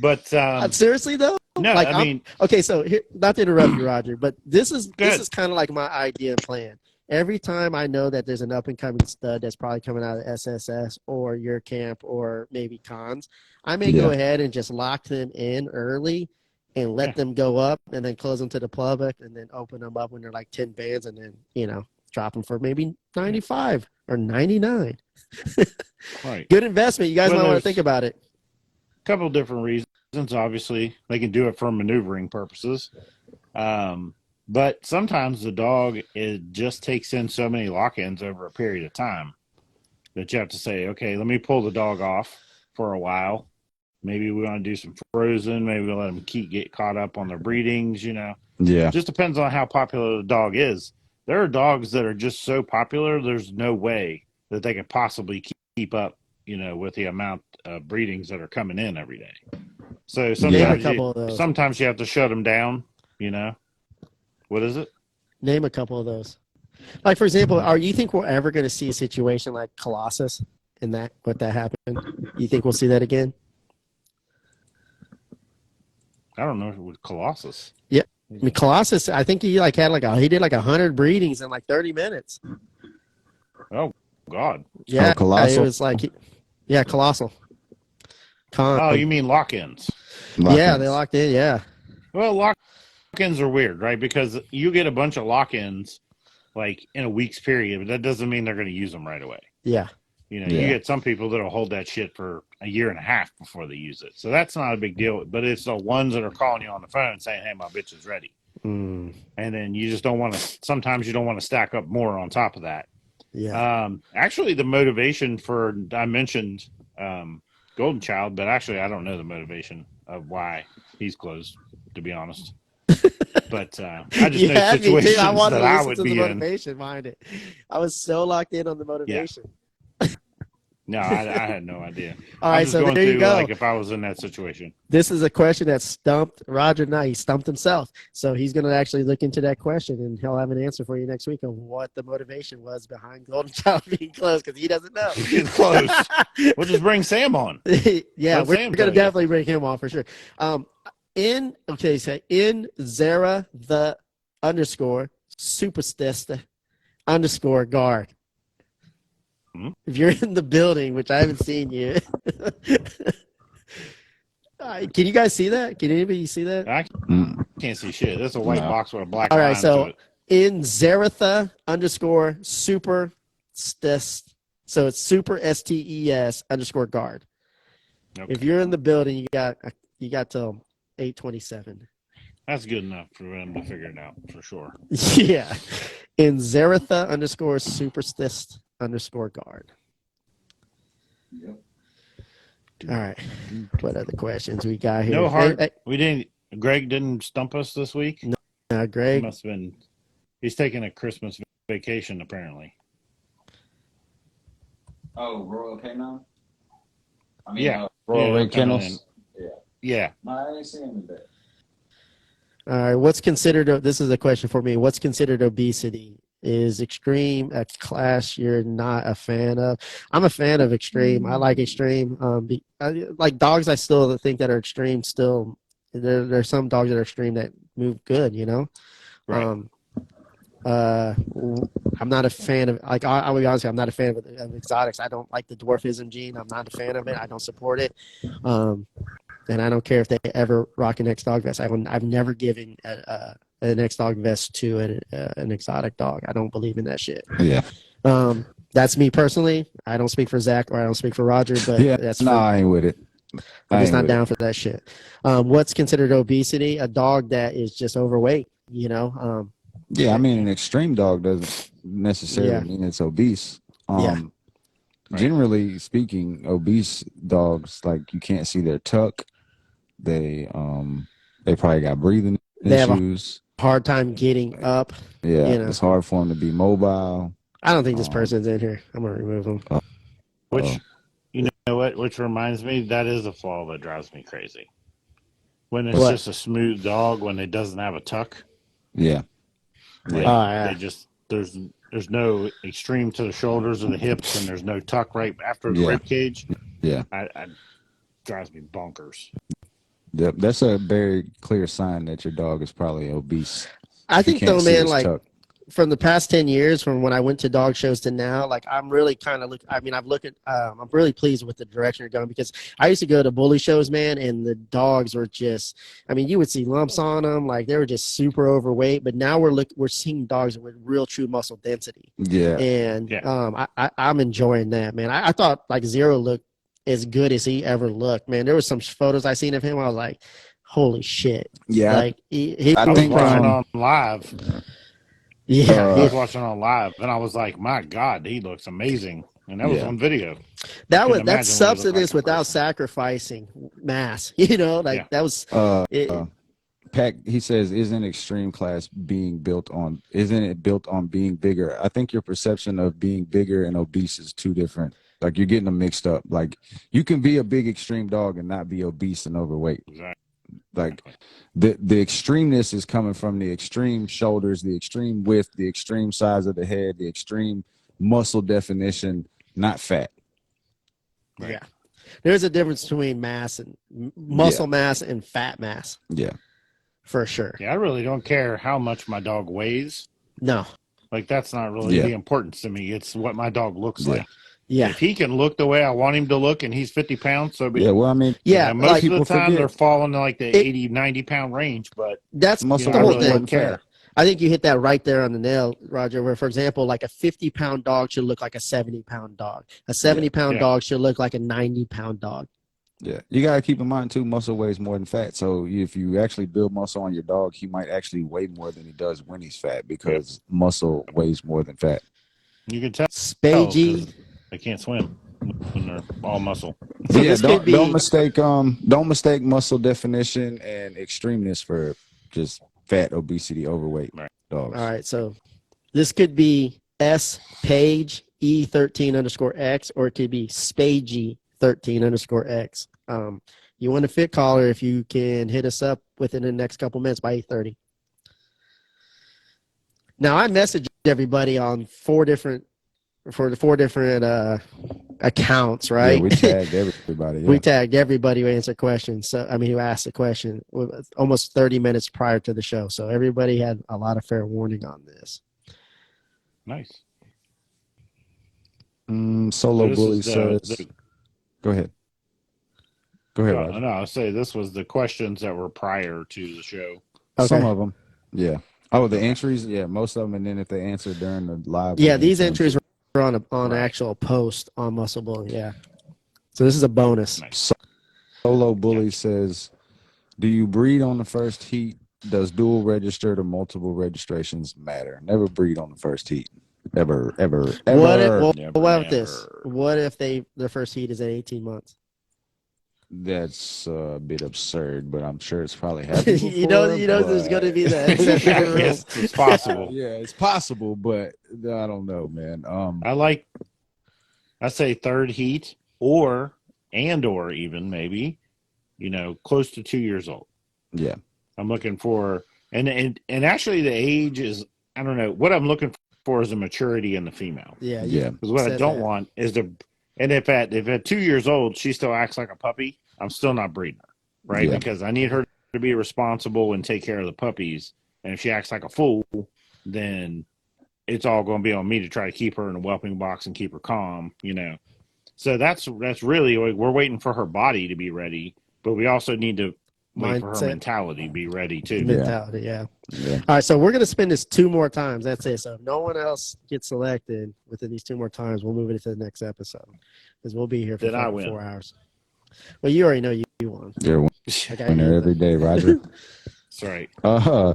But seriously, though? No, like, I mean – okay, so here, not to interrupt you, Roger, but this is kind of like my idea and plan. Every time I know that there's an up-and-coming stud that's probably coming out of SSS or your camp or maybe Cons, I may go ahead and just lock them in early and let them go up and then close them to the public and then open them up when they're like 10 bands and then, drop them for maybe 95 or 99. Right. Good investment. You guys might want to think about it. A couple of different reasons. Obviously, they can do it for maneuvering purposes. But sometimes the dog just takes in so many lock-ins over a period of time that you have to say, okay, let me pull the dog off for a while. Maybe we want to do some frozen. Maybe we'll let them get caught up on their breedings, Yeah. It just depends on how popular the dog is. There are dogs that are just so popular, there's no way that they could possibly keep up, with the amount of breedings that are coming in every day. So sometimes you have to shut them down, What is it? Name a couple of those. Like, for example, you think we're ever going to see a situation like Colossus in that happened? You think we'll see that again? I don't know if it was Colossus. Yeah. I mean, Colossus, I think he did 100 breedings in like 30 minutes. Oh, God. Yeah. Colossal. It was like, Colossal. Oh, you mean lock-ins? Yeah, they locked in, yeah. Well, lock-ins are weird, right? Because you get a bunch of lock-ins like in a week's period, but that doesn't mean they're going to use them right away. Yeah. You get some people that'll hold that shit for a year and a half before they use it. So that's not a big deal. But it's the ones that are calling you on the phone saying, hey, my bitch is ready. Mm. And then you just don't want to – sometimes you don't want to stack up more on top of that. Yeah. Actually, the motivation for – I mentioned Golden Child, but actually I don't know the motivation of why he's closed, to be honest. But I just know situations that I would be in. Motivation behind it. I was so locked in on the motivation. Yeah. No, I had no idea. All right, so there you go. Like if I was in that situation. This is a question that stumped Roger and I. He stumped himself. So he's going to actually look into that question, and he'll have an answer for you next week on what the motivation was behind Golden Child being closed, because he doesn't know. He's closed. We'll just bring Sam on. Yeah, we're going to definitely bring him on for sure. In Zara the _ superstist _ guard. If you're in the building, which I haven't seen you, can you guys see that? Can anybody see that? I can't see shit. That's a white box with a black line. All right, so in Zaratha _ super stist, so it's super STES _ guard. Okay. If you're in the building, you got till 8:27. That's good enough for them to figure it out for sure. Yeah. In Zaratha _superstist _guard. Yep. All right. What other questions we got here? No heart. Hey, We didn't. Greg didn't stump us this week. He Greg. must have been. He's taking a Christmas vacation apparently. Oh, Royal Canin? I mean, Yeah. Royal Red coming Kennels. in. Yeah. Yeah. No, I ain't seen him today. All right. What's considered, this is a question for me. What's considered obesity? Is extreme a class you're not a fan of? I'm a fan of extreme. I like extreme. Like dogs, I still think that are extreme. Still, there's some dogs that are extreme that move good. You know. Right. I'm not a fan of, like, I'll be honest, I'm not a fan of exotics. I don't like the dwarfism gene. I'm not a fan of it. I don't support it. And I don't care if they ever rock an X-Dog vest. I've never given an X-Dog vest to an exotic dog. I don't believe in that shit. Yeah. That's me personally. I don't speak for Zach or I don't speak for Roger, but Yeah. that's No, I ain't with it. I'm just not down for that shit. What's considered obesity? A dog that is just overweight, you know? Yeah, I mean, an extreme dog doesn't necessarily mean it's obese. Generally speaking, obese dogs, like, you can't see their tuck. They probably got breathing They issues. have a hard time getting up. Yeah, you know. it's hard for them to be mobile. I don't think this person's in here. I'm gonna remove him. Which, you know what? Which reminds me, that is a flaw that drives me crazy. When it's just a smooth dog, when it doesn't have a tuck. Yeah. They just there's no extreme to the shoulders or the hips, and there's no tuck right after the rib cage. Yeah. I drives me bonkers. Yep, that's a very clear sign that your dog is probably obese. I think though, man, like from the past 10 years, from when I went to dog shows to now, like I'm really kind of I'm really pleased with the direction you're going, because I used to go to bully shows, man, and the dogs were just, I mean, you would see lumps on them, like they were just super overweight, but now we're seeing dogs with real true muscle density. Yeah. And I'm enjoying that, man. I thought like Zero looked as good as he ever looked, man. There was some photos I seen of him. I was like, holy shit. Yeah. Like I was watching on live. Yeah. I was watching on live and I was like, my God, he looks amazing. And that was on video. That's substance without sacrificing mass. You know, like that was Pack, he says, isn't extreme class built on being bigger? I think your perception of being bigger and obese is two different. Like, you're getting them mixed up. Like, you can be a big extreme dog and not be obese and overweight. Exactly. Like, the extremeness is coming from the extreme shoulders, the extreme width, the extreme size of the head, the extreme muscle definition, not fat. Right. Yeah. There's a difference between mass and muscle mass and fat mass. Yeah. For sure. Yeah, I really don't care how much my dog weighs. No. Like, that's not really the importance to me. It's what my dog looks like. Yeah. If he can look the way I want him to look and he's 50 pounds, so yeah, well, I mean, most of the time they're falling to like the 80, 90 pound range, but that's muscle the whole really thing. Care. I think you hit that right there on the nail, Roger, where, for example, like a 50-pound dog should look like a 70-pound dog. A 70-pound dog should look like a 90-pound dog. Yeah. You got to keep in mind, too, muscle weighs more than fat. So if you actually build muscle on your dog, he might actually weigh more than he does when he's fat, because muscle weighs more than fat. You can tell. Spagey. They can't swim when they're all muscle. So yeah, don't mistake muscle definition and extremeness for just fat, obesity, overweight dogs. All right, so this could be S Page E13_X, or it could be Spagey 13_X. You want a fit caller if you can hit us up within the next couple minutes by 8:30. Now, I messaged everybody on four different accounts, right? Yeah, we tagged everybody. Yeah. We tagged everybody who answered questions. So, I mean, who asked the question almost 30 minutes prior to the show. So everybody had a lot of fair warning on this. Nice. Solo Bully says, go ahead. Go ahead, Roger. No, I'll say this was the questions that were prior to the show. Okay. Some of them, yeah. Oh, the entries, yeah, most of them, and then if they answered during the live. Yeah, these entries were on an actual post on Muscle Bully, yeah. So this is a bonus. Nice. Solo Bully says, do you breed on the first heat does dual registered or multiple registrations matter? Never breed on the first heat. Ever. What if, well, Never, what if this? never. What if their first heat is at 18 months? That's a bit absurd, but I'm sure it's probably happened before. There's going to be that exception to the rule. Yes, it's possible. Yeah, it's possible, but I don't know, man. I say third heat or even maybe, close to 2 years old. Yeah. I'm looking for, and actually the age is, I don't know. What I'm looking for is a maturity in the female. Yeah. Yeah. Because what I don't want is and if at 2 years old, she still acts like a puppy, I'm still not breeding her, right? Yeah. Because I need her to be responsible and take care of the puppies. And if she acts like a fool, then it's all going to be on me to try to keep her in a whelping box and keep her calm, So that's really, we're waiting for her body to be ready, but we also need to wait for her mentality to be ready too. Mentality, yeah. All right, so we're going to spin this 2 more times. That's it. So if no one else gets selected within these 2 more times, we'll move it to the next episode because we'll be here for 4 hours. Well, you already know you won. You're a winner every day, Roger. That's right. Yeah,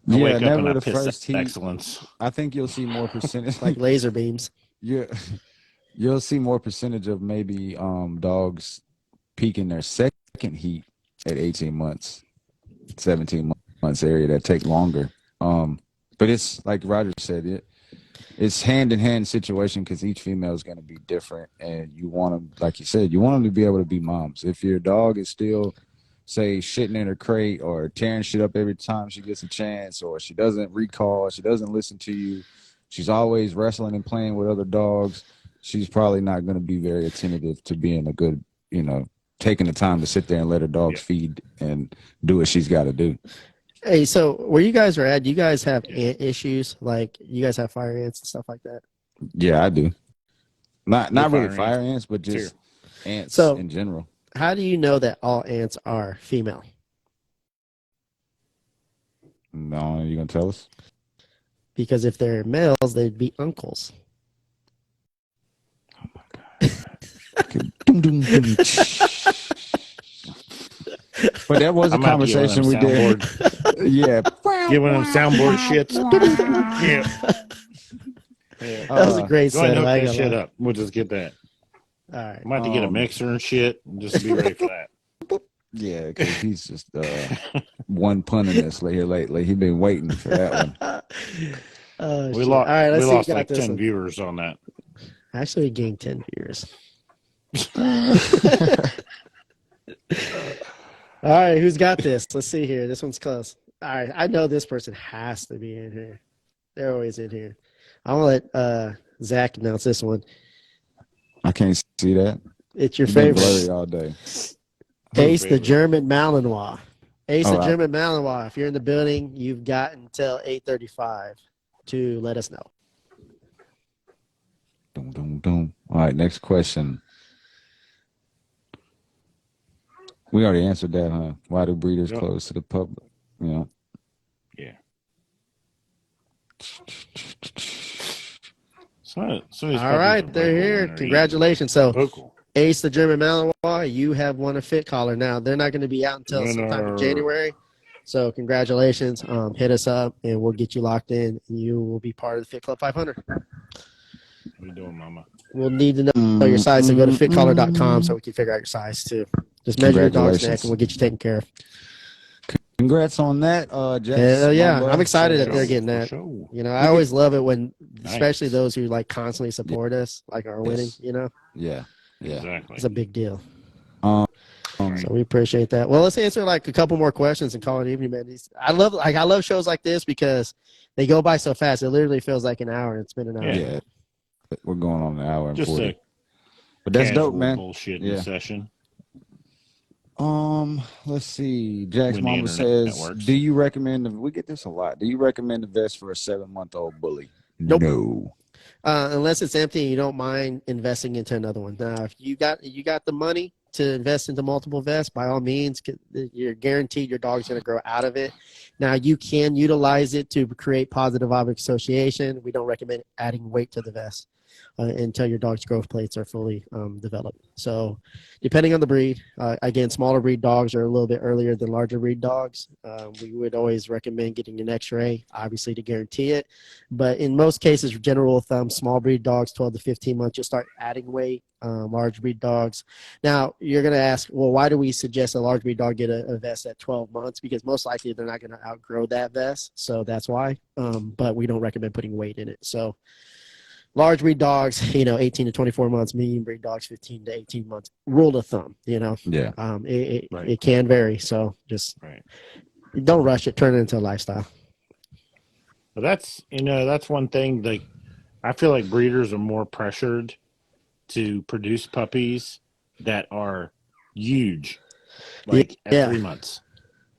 wake up never and the first heat. Excellence. I think you'll see more percentage. Like laser beams. Yeah, you'll see more percentage of maybe dogs peaking their second heat at 18 months, 17 months area that take longer. But it's like Roger said, it's hand-in-hand situation because each female is going to be different, and you want them, like you said, you want them to be able to be moms. If your dog is still, say, shitting in her crate or tearing shit up every time she gets a chance, or she doesn't recall, she doesn't listen to you, she's always wrestling and playing with other dogs, she's probably not going to be very attentive to being a good, taking the time to sit there and let her dogs feed and do what she's got to do. Hey, so where you guys are at, do you guys have ant issues? Like you guys have fire ants and stuff like that? Yeah, I do. Not really fire ants, but just ants in general. How do you know that all ants are female? No, you gonna tell us? Because if they're males, they'd be uncles. Oh my god. But that was a conversation we did. Yeah. Giving them soundboard shits. Yeah. That was a great set. Go ahead and hook that shit up. We'll just get that. All right. I'm about to get a mixer and shit and just be ready for that. Yeah, because he's just one punning us lately. He's been waiting for that one. We lost like 10 viewers on that. Actually, we gained 10 viewers. All right, who's got this? Let's see here. This one's close. All right, I know this person has to be in here. They're always in here. I'm going to let Zach announce this one. I can't see that. It's your favorite. Blurry all day. Ace the German Malinois. Ace the German Malinois. If you're in the building, you've got until 8:35 to let us know. Dum, dum, dum. All right, next question. We already answered that, huh? Why do breeders close to the public? Yeah. All right, they're here. Congratulations. So, Ace the German Malinois, you have won a fit collar. Now, they're not going to be out until sometime in January. So, congratulations. Hit us up, and we'll get you locked in. And you will be part of the Fit Club 500. What are you doing, Mama? We'll need to know your size, so go to fitcollar.com so we can figure out your size, too. Just measure your dog's neck, and we'll get you taken care of. Congrats on that, Jack. Hell yeah, I'm excited that they're getting that. I always love it when, especially those who like constantly support us, like are winning. Yeah, exactly. It's a big deal. So we appreciate that. Well, let's answer like a couple more questions and call it evening, man. I love shows like this because they go by so fast. It literally feels like an hour, and it's been an hour. Yeah, we're going on an hour and just 40. But that's dope, man. Bullshit session. Let's see. Jack's mama says, do you recommend we get this a lot. Do you recommend the vest for a 7-month-old bully? Nope. No. Unless it's empty and you don't mind investing into another one. Now, if you got the money to invest into multiple vests, by all means, you're guaranteed your dog's going to grow out of it. Now, you can utilize it to create positive object association. We don't recommend adding weight to the vest. until your dog's growth plates are fully developed. So depending on the breed, again, smaller breed dogs are a little bit earlier than larger breed dogs. We would always recommend getting an x-ray, obviously, to guarantee it. But in most cases, general rule of thumb, small breed dogs, 12 to 15 months, you'll start adding weight. Large breed dogs. Now, you're going to ask, well, why do we suggest a large breed dog get a vest at 12 months? Because most likely they're not going to outgrow that vest. So that's why. But we don't recommend putting weight in it. So large breed dogs, 18 to 24 months, medium breed dogs, 15 to 18 months. Rule of thumb, Yeah. It can vary. So just don't rush it. Turn it into a lifestyle. But that's one thing. Like, I feel like breeders are more pressured to produce puppies that are huge, like at 3 months.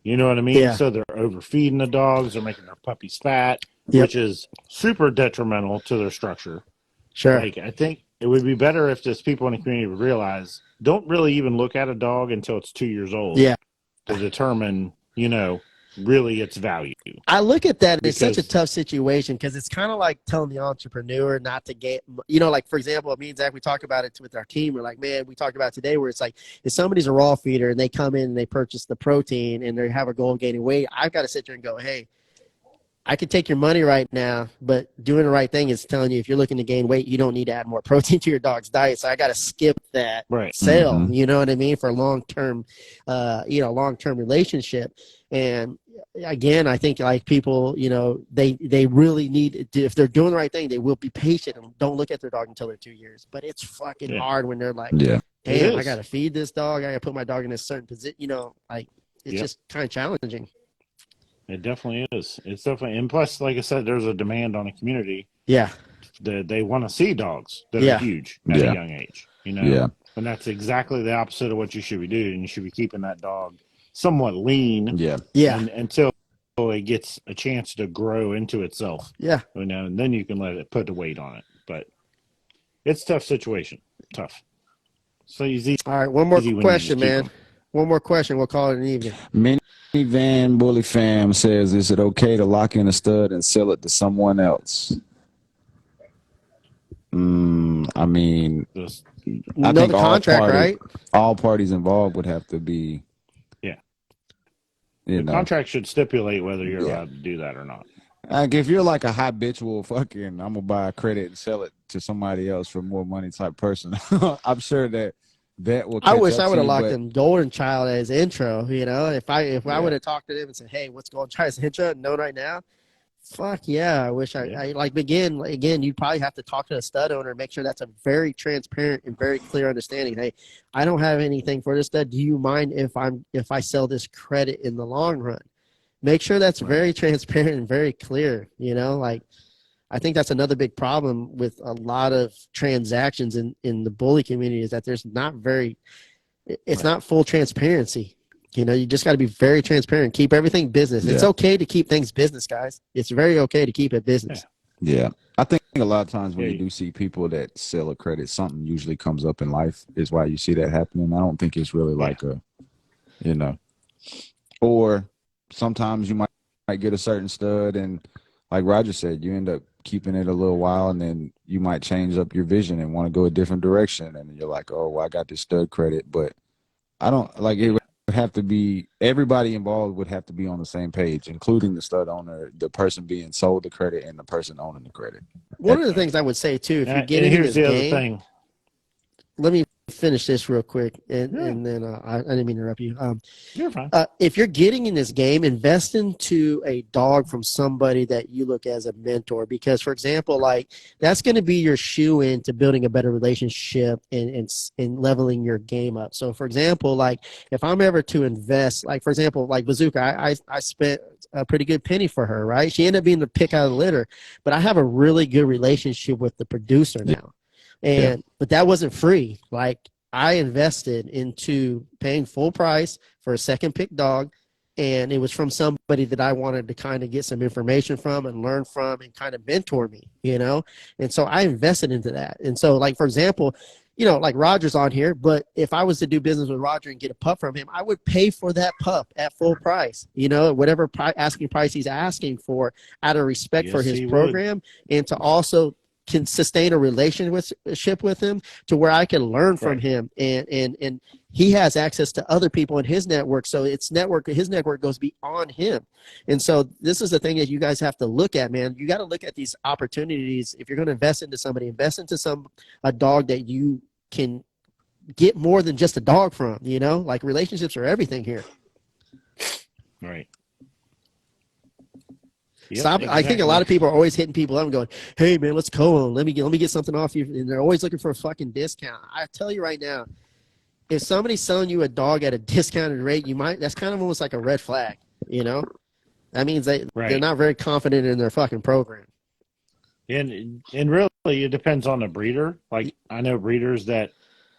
You know what I mean? Yeah. So they're overfeeding the dogs, they're making their puppies fat, Yep. which is super detrimental to their structure. Sure. Like, I think it would be better if just people in the community would realize, don't really even look at a dog until it's 2 years old to determine, really its value. I look at that, and it's such a tough situation because it's kind of like telling the entrepreneur not to get, like, for example, me and Zach, we talk about it with our team. We're like, man, we talked about it today where it's like, if somebody's a raw feeder and they come in and they purchase the protein and they have a goal of gaining weight, I've got to sit there and go, hey, I could take your money right now, but doing the right thing is telling you if you're looking to gain weight, you don't need to add more protein to your dog's diet. So I got to skip that sale, Mm-hmm. you know what I mean, for long-term, long-term relationship. And again, I think like people, they really need to, if they're doing the right thing, they will be patient and don't look at their dog until they're 2 years. But it's fucking hard when they're like, damn, I got to feed this dog. I got to put my dog in a certain position, it's just kind of challenging. It definitely is. It's definitely, and plus, like I said, there's a demand on the community. Yeah. That they want to see dogs that are huge at a young age, Yeah. And that's exactly the opposite of what you should be doing. You should be keeping that dog somewhat lean. Yeah. And, until it gets a chance to grow into itself. Yeah. And then you can let it put the weight on it. But it's a tough situation. Tough. So easy. All right. One more question, man. One more question. We'll call it an evening. Van Bully Fam says, is it okay to lock in a stud and sell it to someone else? I mean, I think the contract, right? All parties involved would have to be. Yeah. The contract should stipulate whether you're allowed to do that or not. Like, if you're like a habitual fucking, I'm going to buy a credit and sell it to somebody else for more money type person, I'm sure that will. I wish I would have locked in Golden Child as intro. If I would have talked to them and said, "Hey, what's Golden Child as intro?" No, right now. Fuck yeah! I wish I again. You'd probably have to talk to a stud owner and make sure that's a very transparent and very clear understanding. Hey, I don't have anything for this stud. Do you mind if I sell this credit in the long run? Make sure that's very transparent and very clear. I think that's another big problem with a lot of transactions in the bully community is that there's not not full transparency. You just got to be very transparent. Keep everything business. Yeah. It's okay to keep things business, guys. It's very okay to keep it business. Yeah. I think a lot of times when you do see people that sell a credit, something usually comes up in life is why you see that happening. I don't think it's really like or sometimes you might get a certain stud and like Roger said, you end up keeping it a little while and then you might change up your vision and want to go a different direction. And you're like, oh, well, I got this stud credit, but I don't like it would have to be everybody involved would have to be on the same page, including the stud owner, the person being sold the credit and the person owning the credit. One of the things I would say too, if you get into this game, let me finish this real quick, and then I didn't mean to interrupt you. You're fine. If you're getting in this game, invest into a dog from somebody that you look as a mentor, because, for example, like that's going to be your shoe in to building a better relationship and leveling your game up. So, for example, like if I'm ever to invest, like for example, like Bazooka, I spent a pretty good penny for her, right? She ended up being the pick out of the litter, but I have a really good relationship with the producer now. But that wasn't free. Like I invested into paying full price for a second pick dog, and it was from somebody that I wanted to kind of get some information from and learn from and kind of mentor me, And so I invested into that. And so, like, for example, like Roger's on here, but if I was to do business with Roger and get a pup from him, I would pay for that pup at full price, whatever asking price he's asking for out of respect for his program and to also can sustain a relationship with him to where I can learn from him, and he has access to other people in his network. So his network goes beyond him. And so this is the thing that you guys have to look at, man. You got to look at these opportunities. If you're going to invest into somebody, invest into a dog that you can get more than just a dog from, like relationships are everything here. Right. Yep, exactly. I think a lot of people are always hitting people up and going, "Hey man, let's go. Let me get something off you." And they're always looking for a fucking discount. I tell you right now, if somebody's selling you a dog at a discounted rate, that's kind of almost like a red flag, That means they're not very confident in their fucking program. And really, it depends on the breeder. Like, I know breeders that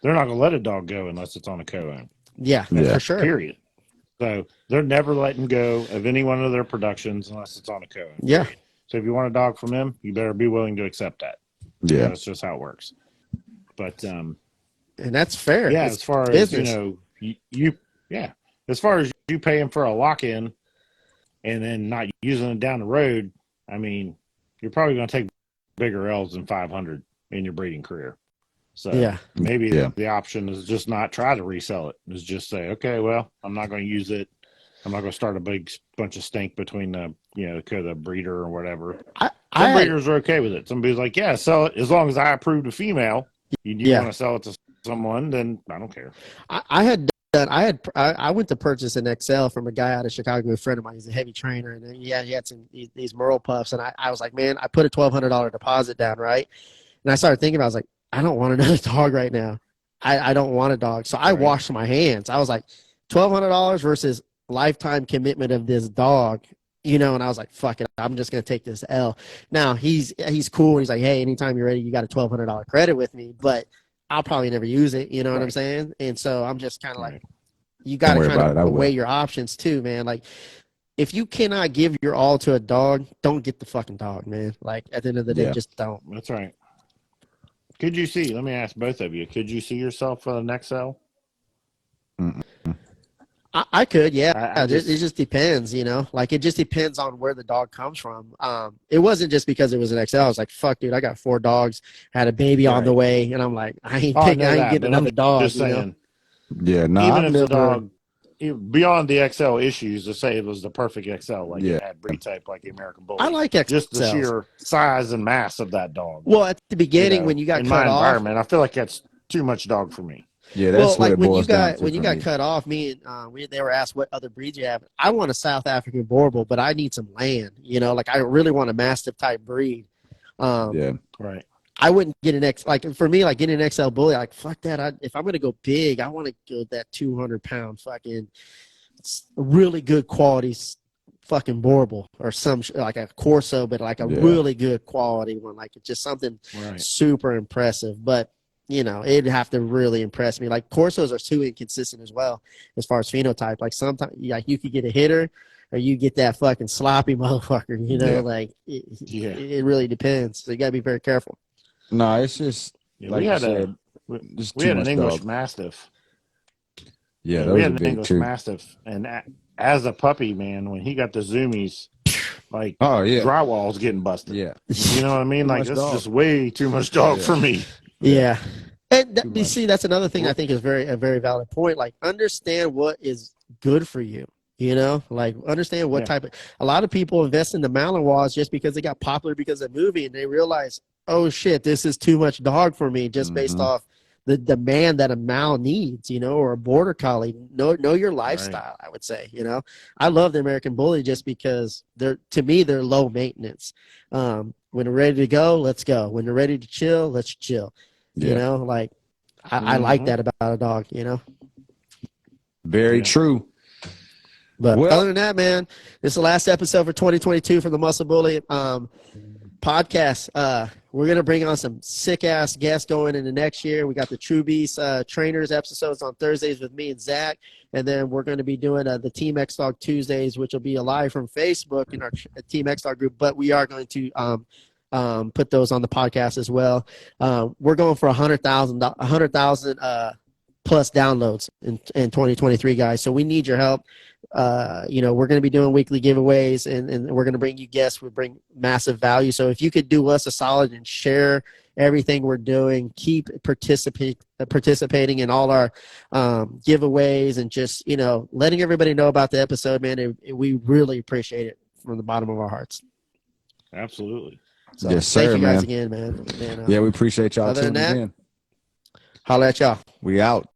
they're not going to let a dog go unless it's on a co-own. Yeah, for sure. Period. So they're never letting go of any one of their productions unless it's on a co-own. Yeah. Period. So if you want a dog from them, you better be willing to accept that. Yeah. That's just how it works. But and that's fair. Yeah, it's as far business. as as far as you paying for a lock-in and then not using it down the road, I mean, you're probably going to take bigger L's than 500 in your breeding career. So maybe the option is just not try to resell it. Is just say, okay, well, I'm not going to use it. I'm not going to start a big bunch of stink between the breeder or whatever. Some breeders are okay with it. Somebody's like, yeah, sell it as long as I approve the female. You want to sell it to someone, then I don't care. I went to purchase an XL from a guy out of Chicago, a friend of mine. He's a heavy trainer, and he had these Merle pups, and I was like, man, I put a $1,200 deposit down, right? And I started thinking, I was like, I don't want another dog right now. I don't want a dog. So I washed my hands. I was like, $1,200 versus lifetime commitment of this dog, and I was like, fuck it, I'm just going to take this L. Now, he's cool. He's like, hey, anytime you're ready, you got a $1,200 credit with me, but I'll probably never use it. You know what I'm saying? And so I'm just kind of like, you got to kind of weigh your options too, man. Like, if you cannot give your all to a dog, don't get the fucking dog, man. Like, at the end of the day, just don't. That's right. Let me ask both of you, could you see yourself an XL? I could, yeah. It just depends, Like, it just depends on where the dog comes from. It wasn't just because it was an XL. I was like, fuck, dude, I got 4 dogs, had a baby on the way, and I'm like, I ain't getting another dog, just saying, Yeah, no, even if the dog, beyond the XL issues, to say it was the perfect XL, like it had breed type like the American Bully. I like XL. Just the sheer size and mass of that dog. Well, at the beginning, when you got cut off. In my environment, I feel like that's too much dog for me. Yeah, that's like when you got cut off. Me and they were asked what other breeds you have. I want a South African Borbal, but I need some land. Like, I really want a Mastiff type breed. Right. I wouldn't get for me, like, getting an XL Bully, like, fuck that. If I'm gonna go big, I want to go that 200-pound fucking really good quality fucking Borbal, or some like a Corso, but like a really good quality one. Like, it's just something super impressive. But it'd have to really impress me. Like, Corsos are too inconsistent as well as far as phenotype. Like, sometimes you could get a hitter or you get that fucking sloppy motherfucker, like it really depends. So you gotta be very careful. No, it's just like we had an English Mastiff. Yeah, we had an English Mastiff, and as a puppy, man, when he got the zoomies, like, drywall's getting busted. Yeah, you know what I mean? Like, that's just way too much dog for me. Yeah. And you see, that's another thing I think is a very valid point. Like, understand what is good for you. Like, understand what type of. A lot of people invest in the Malinois just because they got popular because of the movie, and they realize, oh shit, this is too much dog for me, just based off the demand that a Mal needs, or a Border Collie. Know your lifestyle, I would say. I love the American Bully just because they're low maintenance. When they're ready to go, let's go. When they're ready to chill, let's chill. Like, I like that about a dog. Very true. But other than that, man, this is the last episode for 2022 for the Muscle Bully podcast. We're going to bring on some sick-ass guests going into next year. We got the True Beast Trainers episodes on Thursdays with me and Zach. And then we're going to be doing the Team X-Dog Tuesdays, which will be live from Facebook in our Team X-Dog group. But we are going to put those on the podcast as well. We're going for 100,000 plus downloads in 2023, guys. So we need your help. We're going to be doing weekly giveaways, and we're going to bring you guests. We bring massive value. So if you could do us a solid and share everything we're doing, keep participating in all our giveaways, and just letting everybody know about the episode, man. We really appreciate it from the bottom of our hearts. Absolutely. So Yes, sir, thank you guys man. again, man. And, Yeah, we appreciate y'all other than tuning that, in. holla at y'all. We out.